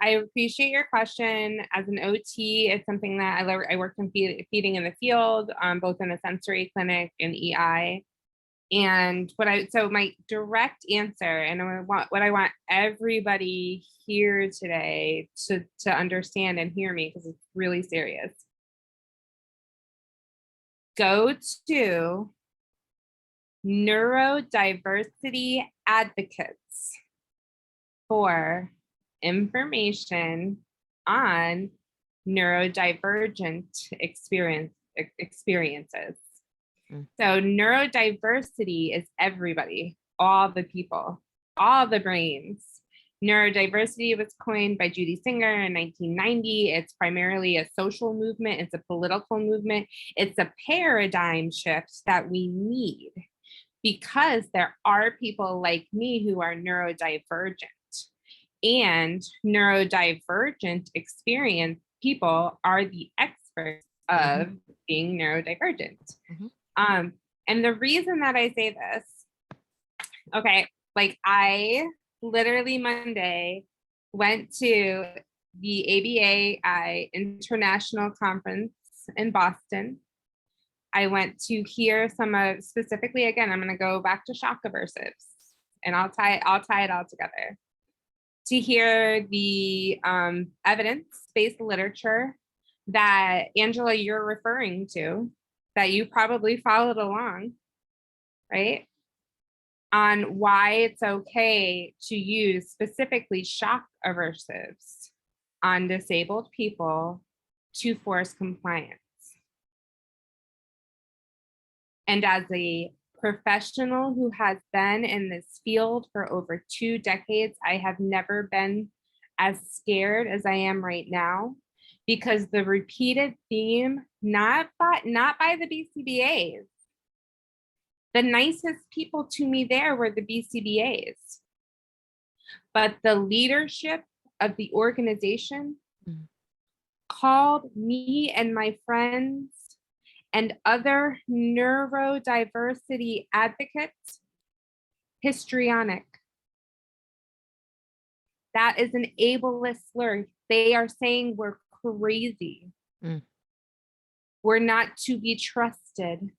I appreciate your question. As an OT, it's something that I worked in feeding in the field, both in a sensory clinic and EI. And so my direct answer, and what I want everybody here today to understand and hear me, because it's really serious. Go to neurodiversity advocates for information on neurodivergent experiences. So neurodiversity is everybody, all the people, all the brains. Neurodiversity was coined by Judy Singer in 1990. It's primarily a social movement. It's a political movement. It's a paradigm shift that we need because there are people like me who are neurodivergent, and neurodivergent experience people are the experts of being neurodivergent. And the reason that I say this, okay, I literally Monday went to the ABAI International Conference in Boston. I went to hear specifically, again, I'm going to go back to shock aversives, and I'll tie it all together. To hear the evidence-based literature that Angela, you're referring to, that you probably followed along, right? On why it's okay to use specifically shock aversives on disabled people to force compliance. And as a professional who has been in this field for over 2 decades, I have never been as scared as I am right now, because the repeated theme, not by the BCBAs. The nicest people to me there were the BCBAs, but the leadership of the organization called me and my friends and other neurodiversity advocates histrionic. That is an ableist slur. They are saying we're crazy. We're not to be trusted.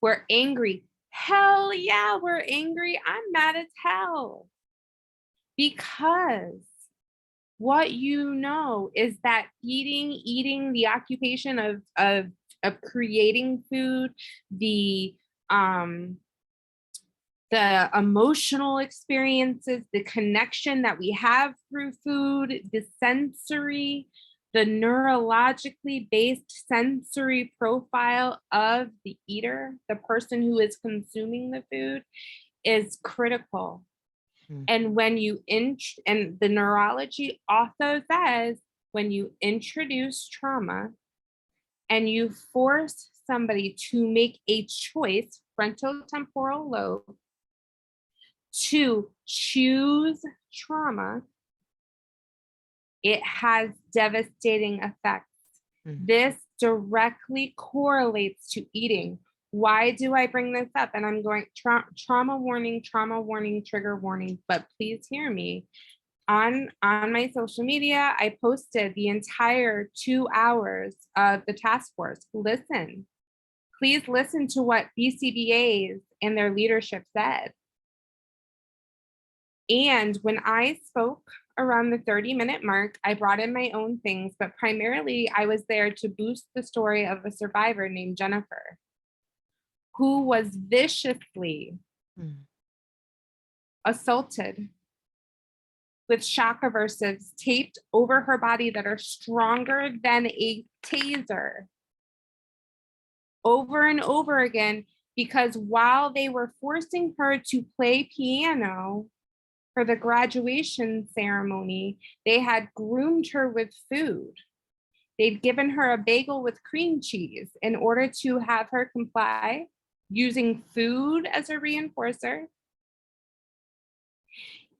We're angry. Hell yeah, we're angry. I'm mad as hell. Because what you know is that eating, the occupation of creating food, the emotional experiences, the connection that we have through food, the sensory, the neurologically based sensory profile of the eater, the person who is consuming the food, is critical. And when you and the neurology also says, when you introduce trauma and you force somebody to make a choice, frontotemporal lobe, to choose trauma, it has devastating effects. This directly correlates to eating. Why do I bring this up? And I'm going trauma warning, trigger warning, but please hear me. On my social media, I posted the entire 2 hours of the task force. Listen, please listen to what BCBAs and their leadership said. And when I spoke around the 30-minute mark, I brought in my own things, but primarily I was there to boost the story of a survivor named Jennifer, who was viciously assaulted with shock aversives taped over her body that are stronger than a taser over and over again, because while they were forcing her to play piano for the graduation ceremony, they had groomed her with food. They'd given her a bagel with cream cheese in order to have her comply, using food as a reinforcer.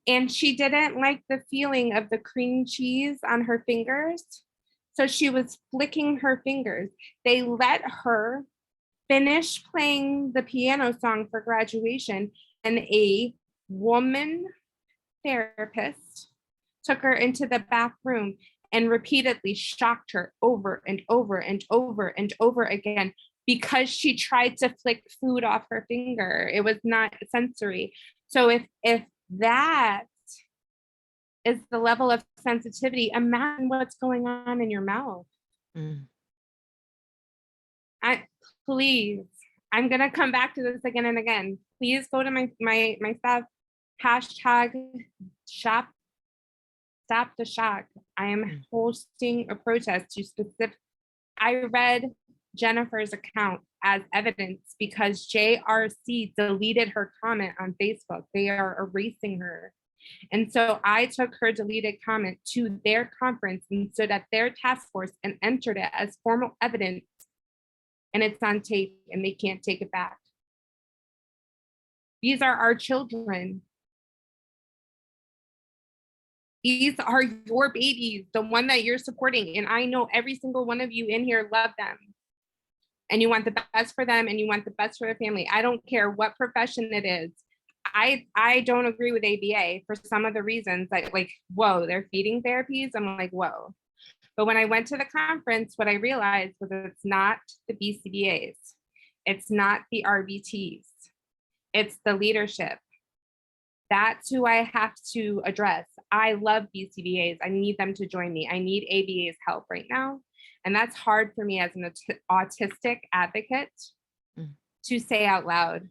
And she didn't like the feeling of the cream cheese on her fingers, so she was flicking her fingers. They let her finish playing the piano song for graduation, and a woman therapist took her into the back room and repeatedly shocked her over and over and over and over again because she tried to flick food off her finger. It was not sensory. So if that is the level of sensitivity, imagine what's going on in your mouth. Please, I'm gonna come back to this again and again. Please go to my stuff, hashtag stop the shock. I am hosting a protest to I read Jennifer's account as evidence because JRC deleted her comment on Facebook. They are erasing her. And so I took her deleted comment to their conference and stood at their task force and entered it as formal evidence. And it's on tape and they can't take it back. These are our children. These are your babies, the one that you're supporting. And I know every single one of you in here love them. And you want the best for them and you want the best for their family. I don't care what profession it is. I don't agree with ABA for some of the reasons that, like, whoa, they're feeding therapies. I'm like, whoa. But when I went to the conference, what I realized was that it's not the BCBAs. It's not the RBTs. It's the leadership. That's who I have to address. I love BCBAs. I need them to join me. I need ABA's help right now. And that's hard for me as an autistic advocate to say out loud.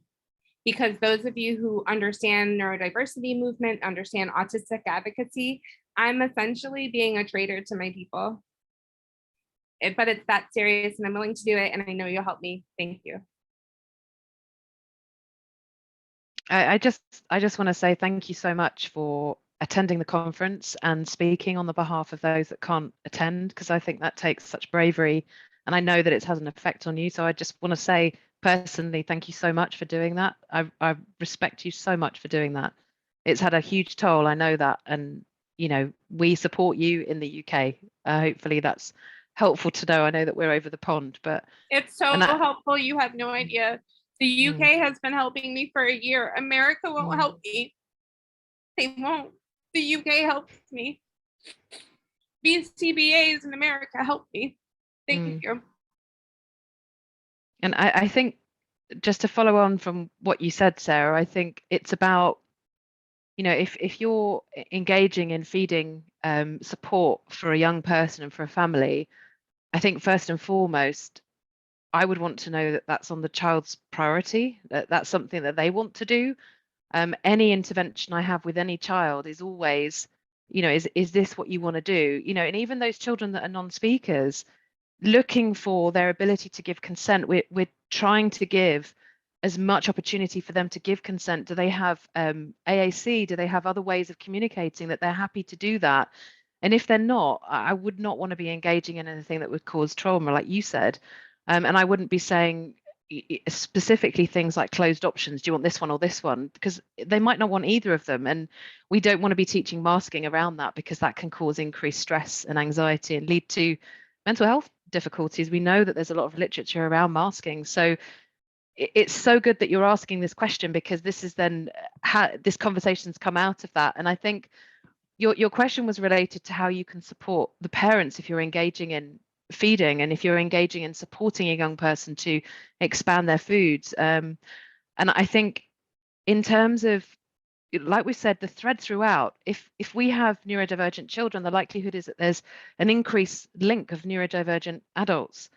Because those of you who understand neurodiversity movement, understand autistic advocacy, I'm essentially being a traitor to my people. But it's that serious and I'm willing to do it. And I know you'll help me. Thank you. I just want to say thank you so much for attending the conference and speaking on the behalf of those that can't attend, because I think that takes such bravery. And I know that it's had an effect on you. So I just want to say personally, thank you so much for doing that. I respect you so much for doing that. It's had a huge toll. I know that. And, you know, we support you in the UK. Hopefully that's helpful to know. I know that we're over the pond, but it's so helpful. You have no idea. The UK has been helping me for a year. America won't help me. They won't. The UK helps me. BCBAs in America help me. Thank you. And I think, just to follow on from what you said, Sarah, I think it's about, you know, if you're engaging in feeding support for a young person and for a family, I think first and foremost, I would want to know that that's on the child's priority, that that's something that they want to do. Any intervention I have with any child is always, you know, is this what you want to do? You know, and even those children that are non-speakers, looking for their ability to give consent, we're trying to give as much opportunity for them to give consent. Do they have AAC? Do they have other ways of communicating that they're happy to do that? And if they're not, I would not want to be engaging in anything that would cause trauma, like you said. And I wouldn't be saying specifically things like closed options. Do you want this one or this one? Because they might not want either of them. And we don't want to be teaching masking around that, because that can cause increased stress and anxiety and lead to mental health difficulties. We know that there's a lot of literature around masking. So it's so good that you're asking this question, because this is then how this conversation's come out of that. And I think your question was related to how you can support the parents if you're engaging in feeding, and if you're engaging in supporting a young person to expand their foods. And I think in terms of, like we said, the thread throughout, if we have neurodivergent children, the likelihood is that there's an increased link of neurodivergent adults.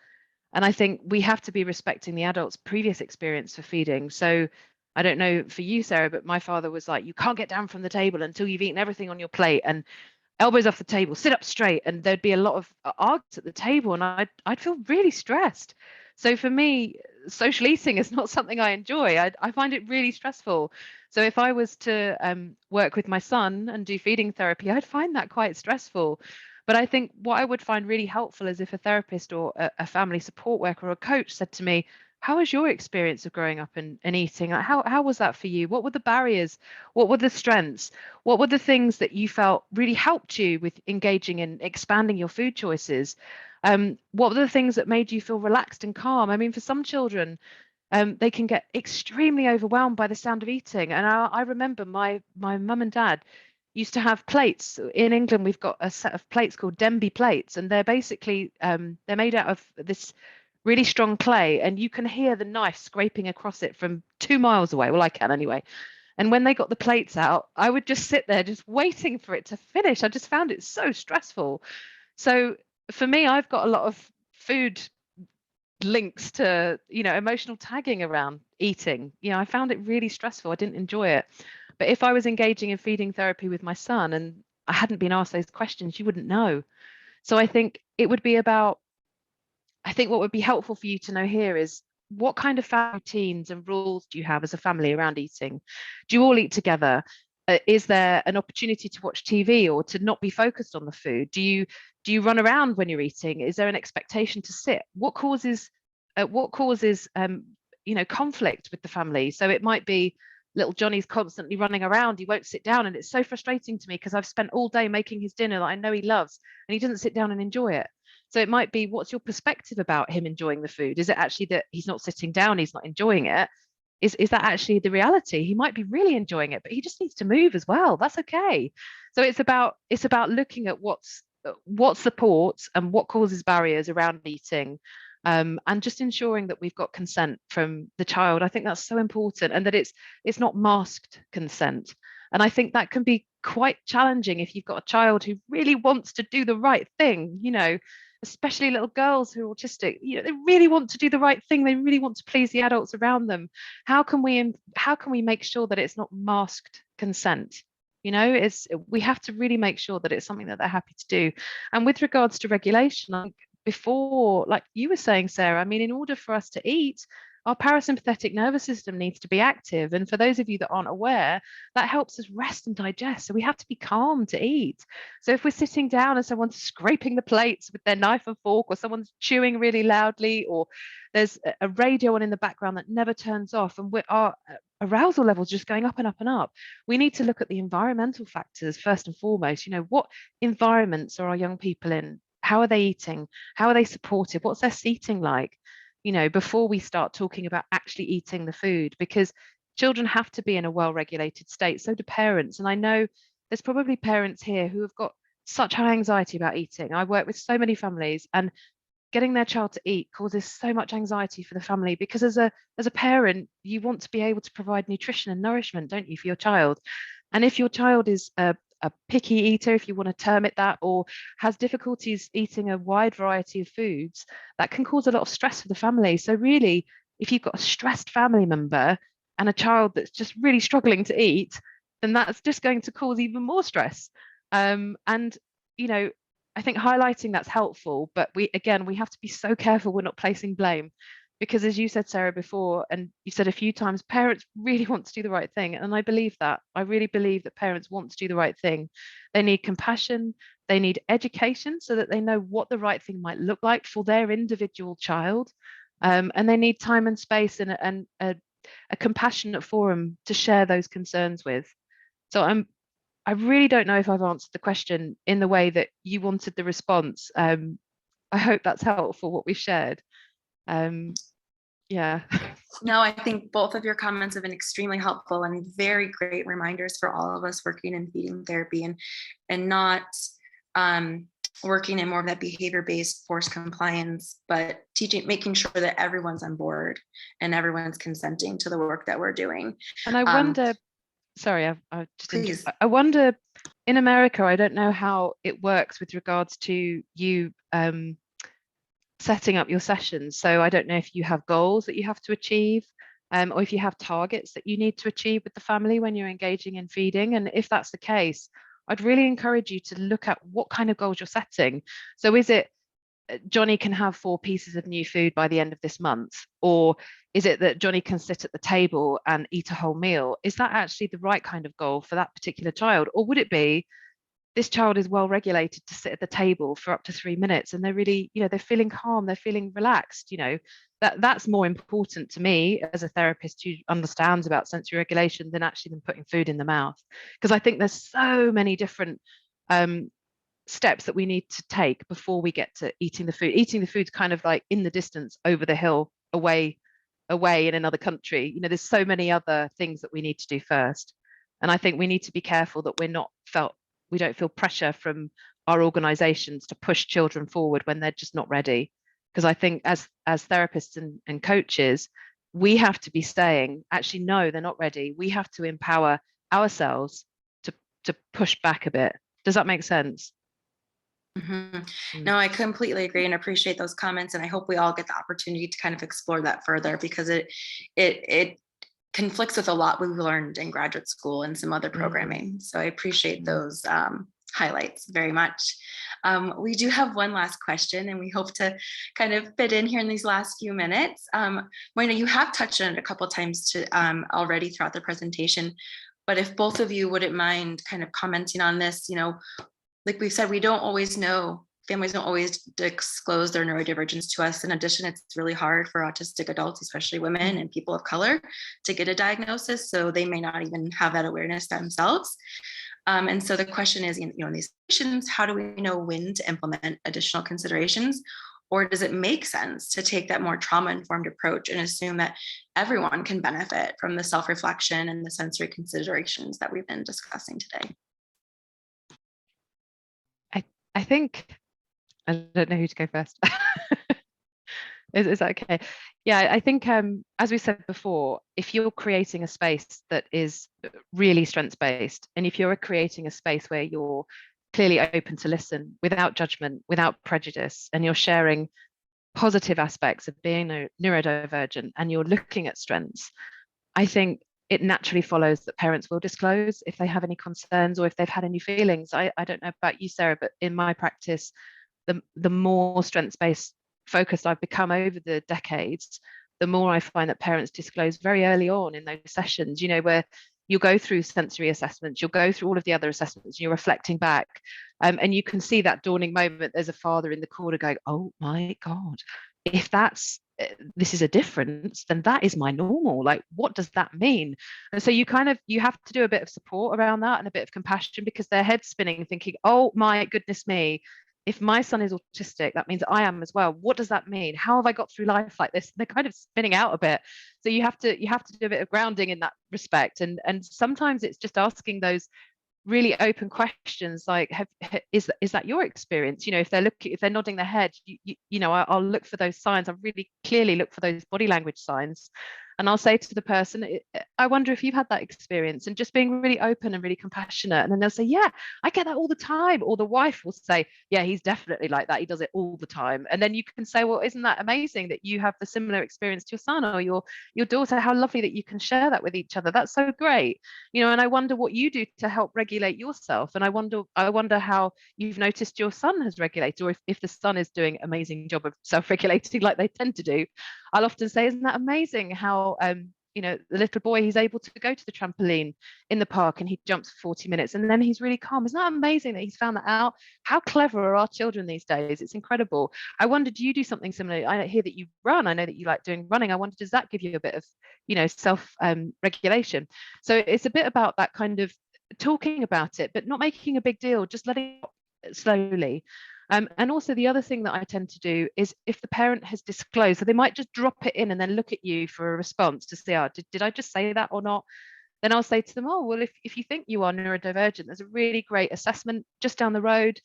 And I think we have to be respecting the adult's previous experience for feeding. So I don't know for you, Sarah, but my father was like, you can't get down from the table until you've eaten everything on your plate, and elbows off the table, sit up straight. And there'd be a lot of arguments at the table, and I'd feel really stressed. So for me, social eating is not something I enjoy. I find it really stressful. So if I was to work with my son and do feeding therapy, I'd find that quite stressful. But I think what I would find really helpful is if a therapist or a family support worker or a coach said to me, how was your experience of growing up and eating? Like, how was that for you? What were the barriers? What were the strengths? What were the things that you felt really helped you with engaging in expanding your food choices? What were the things that made you feel relaxed and calm? I mean, for some children, they can get extremely overwhelmed by the sound of eating. And I remember my mum and dad used to have plates. In England, we've got a set of plates called Denby plates, and they're basically they're made out of this really strong clay, and you can hear the knife scraping across it from 2 miles away. Well, I can anyway. And when they got the plates out, I would just sit there just waiting for it to finish. I just found it so stressful. So for me, I've got a lot of food links to, emotional tagging around eating. I found it really stressful. I didn't enjoy it. But if I was engaging in feeding therapy with my son and I hadn't been asked those questions, you wouldn't know. So I think it would be about, I think what would be helpful for you to know here is, what kind of family routines and rules do you have as a family around eating? Do you all eat together? Is there an opportunity to watch TV or to not be focused on the food? Do you run around when you're eating? Is there an expectation to sit? What causes conflict with the family? So it might be little Johnny's constantly running around. He won't sit down, and it's so frustrating to me because I've spent all day making his dinner that I know he loves, and he doesn't sit down and enjoy it. So it might be, what's your perspective about him enjoying the food? Is it actually that he's not sitting down, he's not enjoying it? Is that actually the reality? He might be really enjoying it, but he just needs to move as well. That's okay. So it's about looking at what supports and what causes barriers around eating, and just ensuring that we've got consent from the child. I think that's so important, and that it's not masked consent. And I think that can be quite challenging if you've got a child who really wants to do the right thing, especially little girls who are autistic. They really want to do the right thing. They really want to please the adults around them. How can we make sure that it's not masked consent? We have to really make sure that it's something that they're happy to do. And with regards to regulation, I think before, like you were saying, Sarah, I mean, in order for us to eat, our parasympathetic nervous system needs to be active. And for those of you that aren't aware, that helps us rest and digest. So we have to be calm to eat. So if we're sitting down and someone's scraping the plates with their knife and fork, or someone's chewing really loudly, or there's a radio on in the background that never turns off, and our arousal levels just going up and up and up, we need to look at the environmental factors first and foremost. What environments are our young people in? How are they eating? How are they supported? What's their seating like? Before we start talking about actually eating the food, because children have to be in a well-regulated state. So do parents. And I know there's probably parents here who have got such high anxiety about eating. I work with so many families, and getting their child to eat causes so much anxiety for the family, because as a parent, you want to be able to provide nutrition and nourishment, don't you, for your child? And if your child is a picky eater, if you want to term it that, or has difficulties eating a wide variety of foods, that can cause a lot of stress for the family. So really, if you've got a stressed family member and a child that's just really struggling to eat, then that's just going to cause even more stress. And I think highlighting that's helpful, but we have to be so careful we're not placing blame. Because as you said, Sarah, before, and you said a few times, parents really want to do the right thing. And I believe that. I really believe that parents want to do the right thing. They need compassion. They need education so that they know what the right thing might look like for their individual child. and they need time and space and a compassionate forum to share those concerns with. So I really don't know if I've answered the question in the way that you wanted the response. I hope that's helpful, what we've shared. Yeah. No, I think both of your comments have been extremely helpful and very great reminders for all of us working in feeding therapy and not working in more of that behavior-based forced compliance, but making sure that everyone's on board and everyone's consenting to the work that we're doing. And I wonder, sorry, please. I wonder, in America, I don't know how it works with regards to you setting up your sessions. So I don't know if you have goals that you have to achieve, or if you have targets that you need to achieve with the family when you're engaging in feeding. And if that's the case, I'd really encourage you to look at what kind of goals you're setting. So is it Johnny can have 4 pieces of new food by the end of this month? Or is it that Johnny can sit at the table and eat a whole meal? Is that actually the right kind of goal for that particular child? Or would it be, this child is well regulated to sit at the table for up to 3 minutes, and they're really, they're feeling calm, they're feeling relaxed, that's more important to me as a therapist who understands about sensory regulation than actually them putting food in the mouth. Because I think there's so many different steps that we need to take before we get to eating the food. Eating the food's kind of like in the distance, over the hill, away in another country. There's so many other things that we need to do first. And I think we need to be careful that we don't feel pressure from our organizations to push children forward when they're just not ready. Because I think as therapists and coaches, we have to be saying, actually, no, they're not ready. We have to empower ourselves to push back a bit. Does that make sense? Mm-hmm. No, I completely agree and appreciate those comments. And I hope we all get the opportunity to kind of explore that further, because it conflicts with a lot we've learned in graduate school and some other programming. So I appreciate those highlights very much. We do have one last question, and we hope to kind of fit in here in these last few minutes. Moyna, you have touched on it a couple of times already throughout the presentation, but if both of you wouldn't mind kind of commenting on this, like we've said, we don't always know, families don't always disclose their neurodivergence to us. In addition, it's really hard for autistic adults, especially women and people of color, to get a diagnosis. So they may not even have that awareness themselves. And so the question is, in these situations, how do we know when to implement additional considerations? Or does it make sense to take that more trauma-informed approach and assume that everyone can benefit from the self-reflection and the sensory considerations that we've been discussing today? I think, I don't know who to go first. Is that okay? Yeah, I think, as we said before, if you're creating a space that is really strengths-based, and if you're creating a space where you're clearly open to listen without judgment, without prejudice, and you're sharing positive aspects of being neurodivergent, and you're looking at strengths, I think it naturally follows that parents will disclose if they have any concerns or if they've had any feelings. I don't know about you, Sarah, but in my practice, the more strengths-based focused I've become over the decades, the more I find that parents disclose very early on in those sessions, where you'll go through sensory assessments, you'll go through all of the other assessments, and you're reflecting back, and you can see that dawning moment. There's a father in the corner going, oh my God, if this is a difference, then that is my normal. Like, what does that mean? And so you have to do a bit of support around that and a bit of compassion, because their head's spinning thinking, oh my goodness me, if my son is autistic, that means I am as well. What does that mean? How have I got through life like this? And they're kind of spinning out a bit. So you have to do a bit of grounding in that respect. And sometimes it's just asking those really open questions, like, is that your experience? If they're nodding their head, I'll look for those signs. I really clearly look for those body language signs, and I'll say to the person, I wonder if you've had that experience, and just being really open and really compassionate. And then they'll say, yeah, I get that all the time. Or the wife will say, yeah, he's definitely like that, he does it all the time. And then you can say, well, isn't that amazing that you have the similar experience to your son or your daughter? How lovely that you can share that with each other. That's so great. And I wonder what you do to help regulate yourself. And I wonder how you've noticed your son has regulated, or if the son is doing an amazing job of self-regulating like they tend to do. I'll often say, isn't that amazing how you know, the little boy, he's able to go to the trampoline in the park and he jumps for 40 minutes and then he's really calm. Isn't that amazing that he's found that out? How clever are our children these days? It's incredible. I wonder, do you do something similar? I hear that you run. I know that you like doing running. I wonder, does that give you a bit of, you know, self regulation? So it's a bit about that kind of talking about it, but not making a big deal, just letting it slowly. And also the other thing that I tend to do is if the parent has disclosed, so they might just drop it in and then look at you for a response to say, oh, did I just say that or not? Then I'll say to them, oh, well, if you think you are neurodivergent, there's a really great assessment just down the road.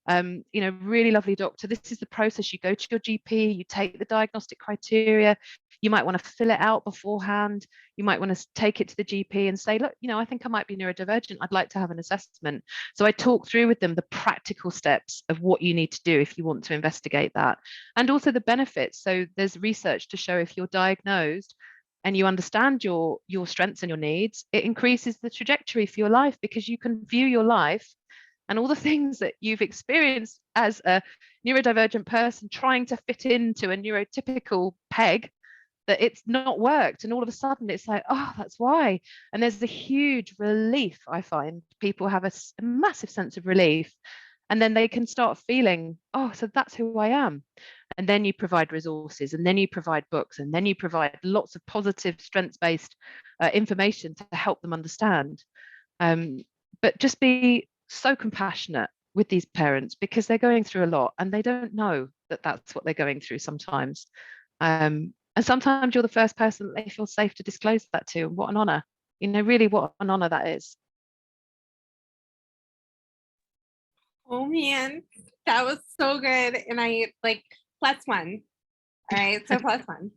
You know, really lovely doctor. This is the process. You go to your GP, you take the diagnostic criteria. You might want to fill it out beforehand. You might want to take it to the GP and say, look, you know, I think I might be neurodivergent. I'd like to have an assessment. So I talk through with them the practical steps of what you need to do if you want to investigate that, and also the benefits. So there's research to show if you're diagnosed and you understand your strengths and your needs, it increases the trajectory for your life, because you can view your life and all the things that you've experienced as a neurodivergent person trying to fit into a neurotypical peg, that it's not worked. And all of a sudden it's like, oh, that's why. And there's a huge relief. I find people have a massive sense of relief. And then they can start feeling, oh, so that's who I am. And then you provide resources, and then you provide books, and then you provide lots of positive strengths-based information to help them understand. But just be so compassionate with these parents, because they're going through a lot and they don't know that that's what they're going through sometimes. And sometimes you're the first person that they feel safe to disclose that to. And what an honor, you know, really what an honor that is. Oh man, that was so good. And I like +1. All right, so +1.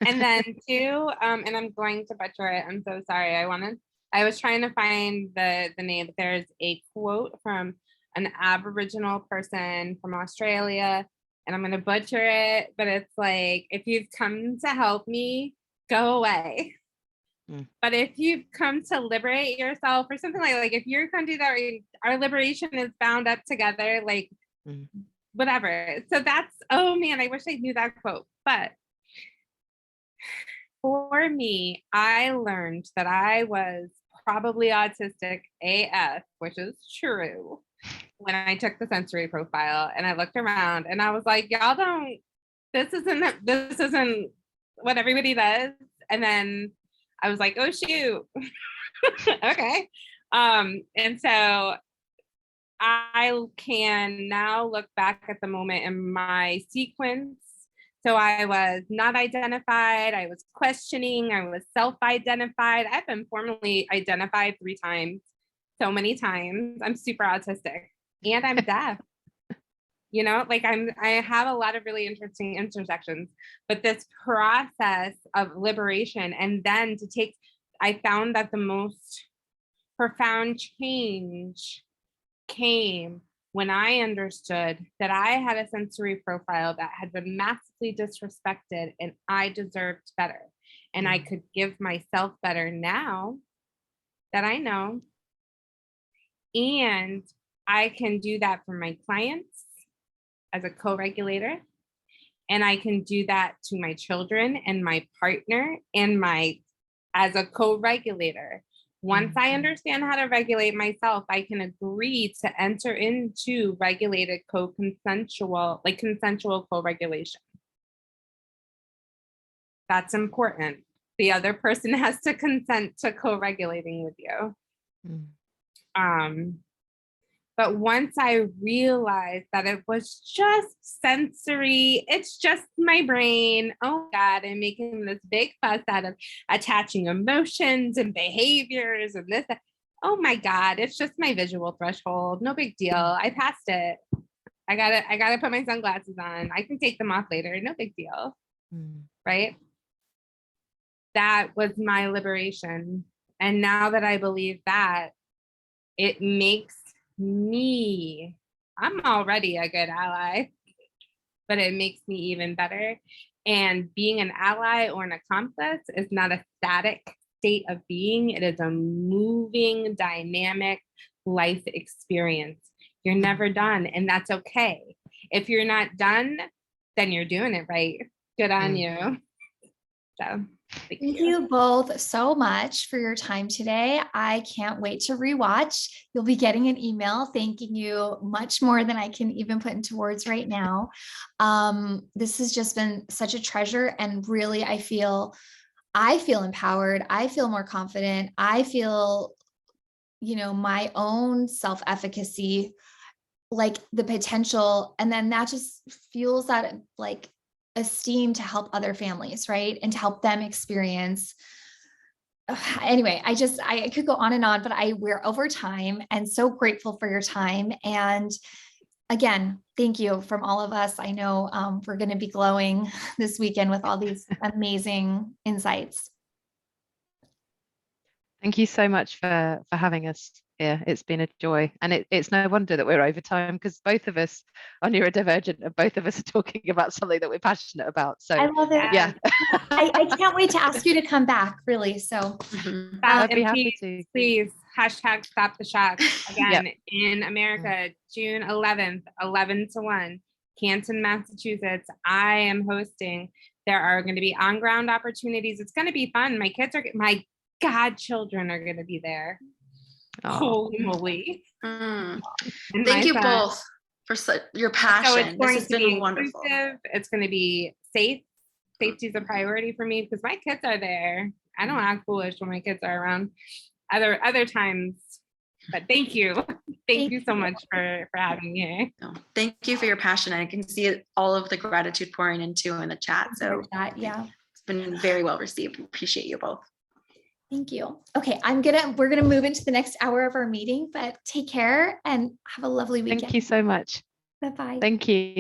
And then 2, and I'm going to butcher it. I'm so sorry. I was trying to find the name, but there's a quote from an Aboriginal person from Australia, and I'm gonna butcher it, but it's like, if you've come to help me, go away. But if you've come to liberate yourself, or something like if you're going to do that, our liberation is bound up together, like whatever. So that's, oh man, I wish I knew that quote. But for me, I learned that I was probably autistic AF, which is true, when I took the sensory profile and I looked around and I was like, y'all don't, this isn't what everybody does. And then I was like, oh shoot. Okay. And so I can now look back at the moment in my sequence. So I was not identified, I was questioning, I was self-identified. I've been formally identified 3 times, so many times. I'm super autistic and I'm deaf. You know, like I have a lot of really interesting intersections, but this process of liberation, and then I found that the most profound change came when I understood that I had a sensory profile that had been massively disrespected and I deserved better. And I could give myself better now that I know. And I can do that for my clients as a co-regulator. And I can do that to my children and my partner and as a co-regulator. Once I understand how to regulate myself, I can agree to enter into regulated consensual co-regulation. That's important. The other person has to consent to co-regulating with you. But once I realized that it was just sensory, it's just my brain. Oh God, I'm making this big fuss out of attaching emotions and behaviors and this. Oh my God, it's just my visual threshold. No big deal. I passed it. I gotta put my sunglasses on. I can take them off later. No big deal. Right? That was my liberation. And now that I believe that, it makes I'm already a good ally, but it makes me even better. And being an ally or an accomplice is not a static state of being. It is a moving, dynamic life experience. You're never done, and that's okay. If you're not done, then you're doing it right. Good on you. So Thank you both so much for your time today. I can't wait to rewatch. You'll be getting an email thanking you much more than I can even put into words right now. This has just been such a treasure, and really, I feel empowered. I feel more confident. I feel, my own self-efficacy, like the potential, and then that just fuels that like esteem to help other families, right? And to help them experience. Anyway, I could go on and on, but we're over time, and so grateful for your time. And again, thank you from all of us. I know we're going to be glowing this weekend with all these amazing insights. Thank you so much for having us here. It's been a joy, and it's no wonder that we're over time, because both of us are neurodivergent and both of us are talking about something that we're passionate about. So I love it. yeah, I can't wait to ask you to come back, really. So I'd be happy to. Please, hashtag Stop the Shock again in America, June 11th, 11 to 1, Canton, Massachusetts. I am hosting. There are going to be on-ground opportunities. It's going to be fun. My godchildren are going to be there. Holy moly. Thank you both for your passion. This has been wonderful. It's going to be safe. Safety is a priority for me because my kids are there. I don't act foolish when my kids are around. Other times, but thank you. Thank you so much for having me here. No, thank you for your passion. I can see all of the gratitude pouring into in the chat. So it's been very well received. Appreciate you both. Thank you. Okay, we're gonna move into the next hour of our meeting, but take care and have a lovely weekend. Thank you so much. Bye-bye. Thank you.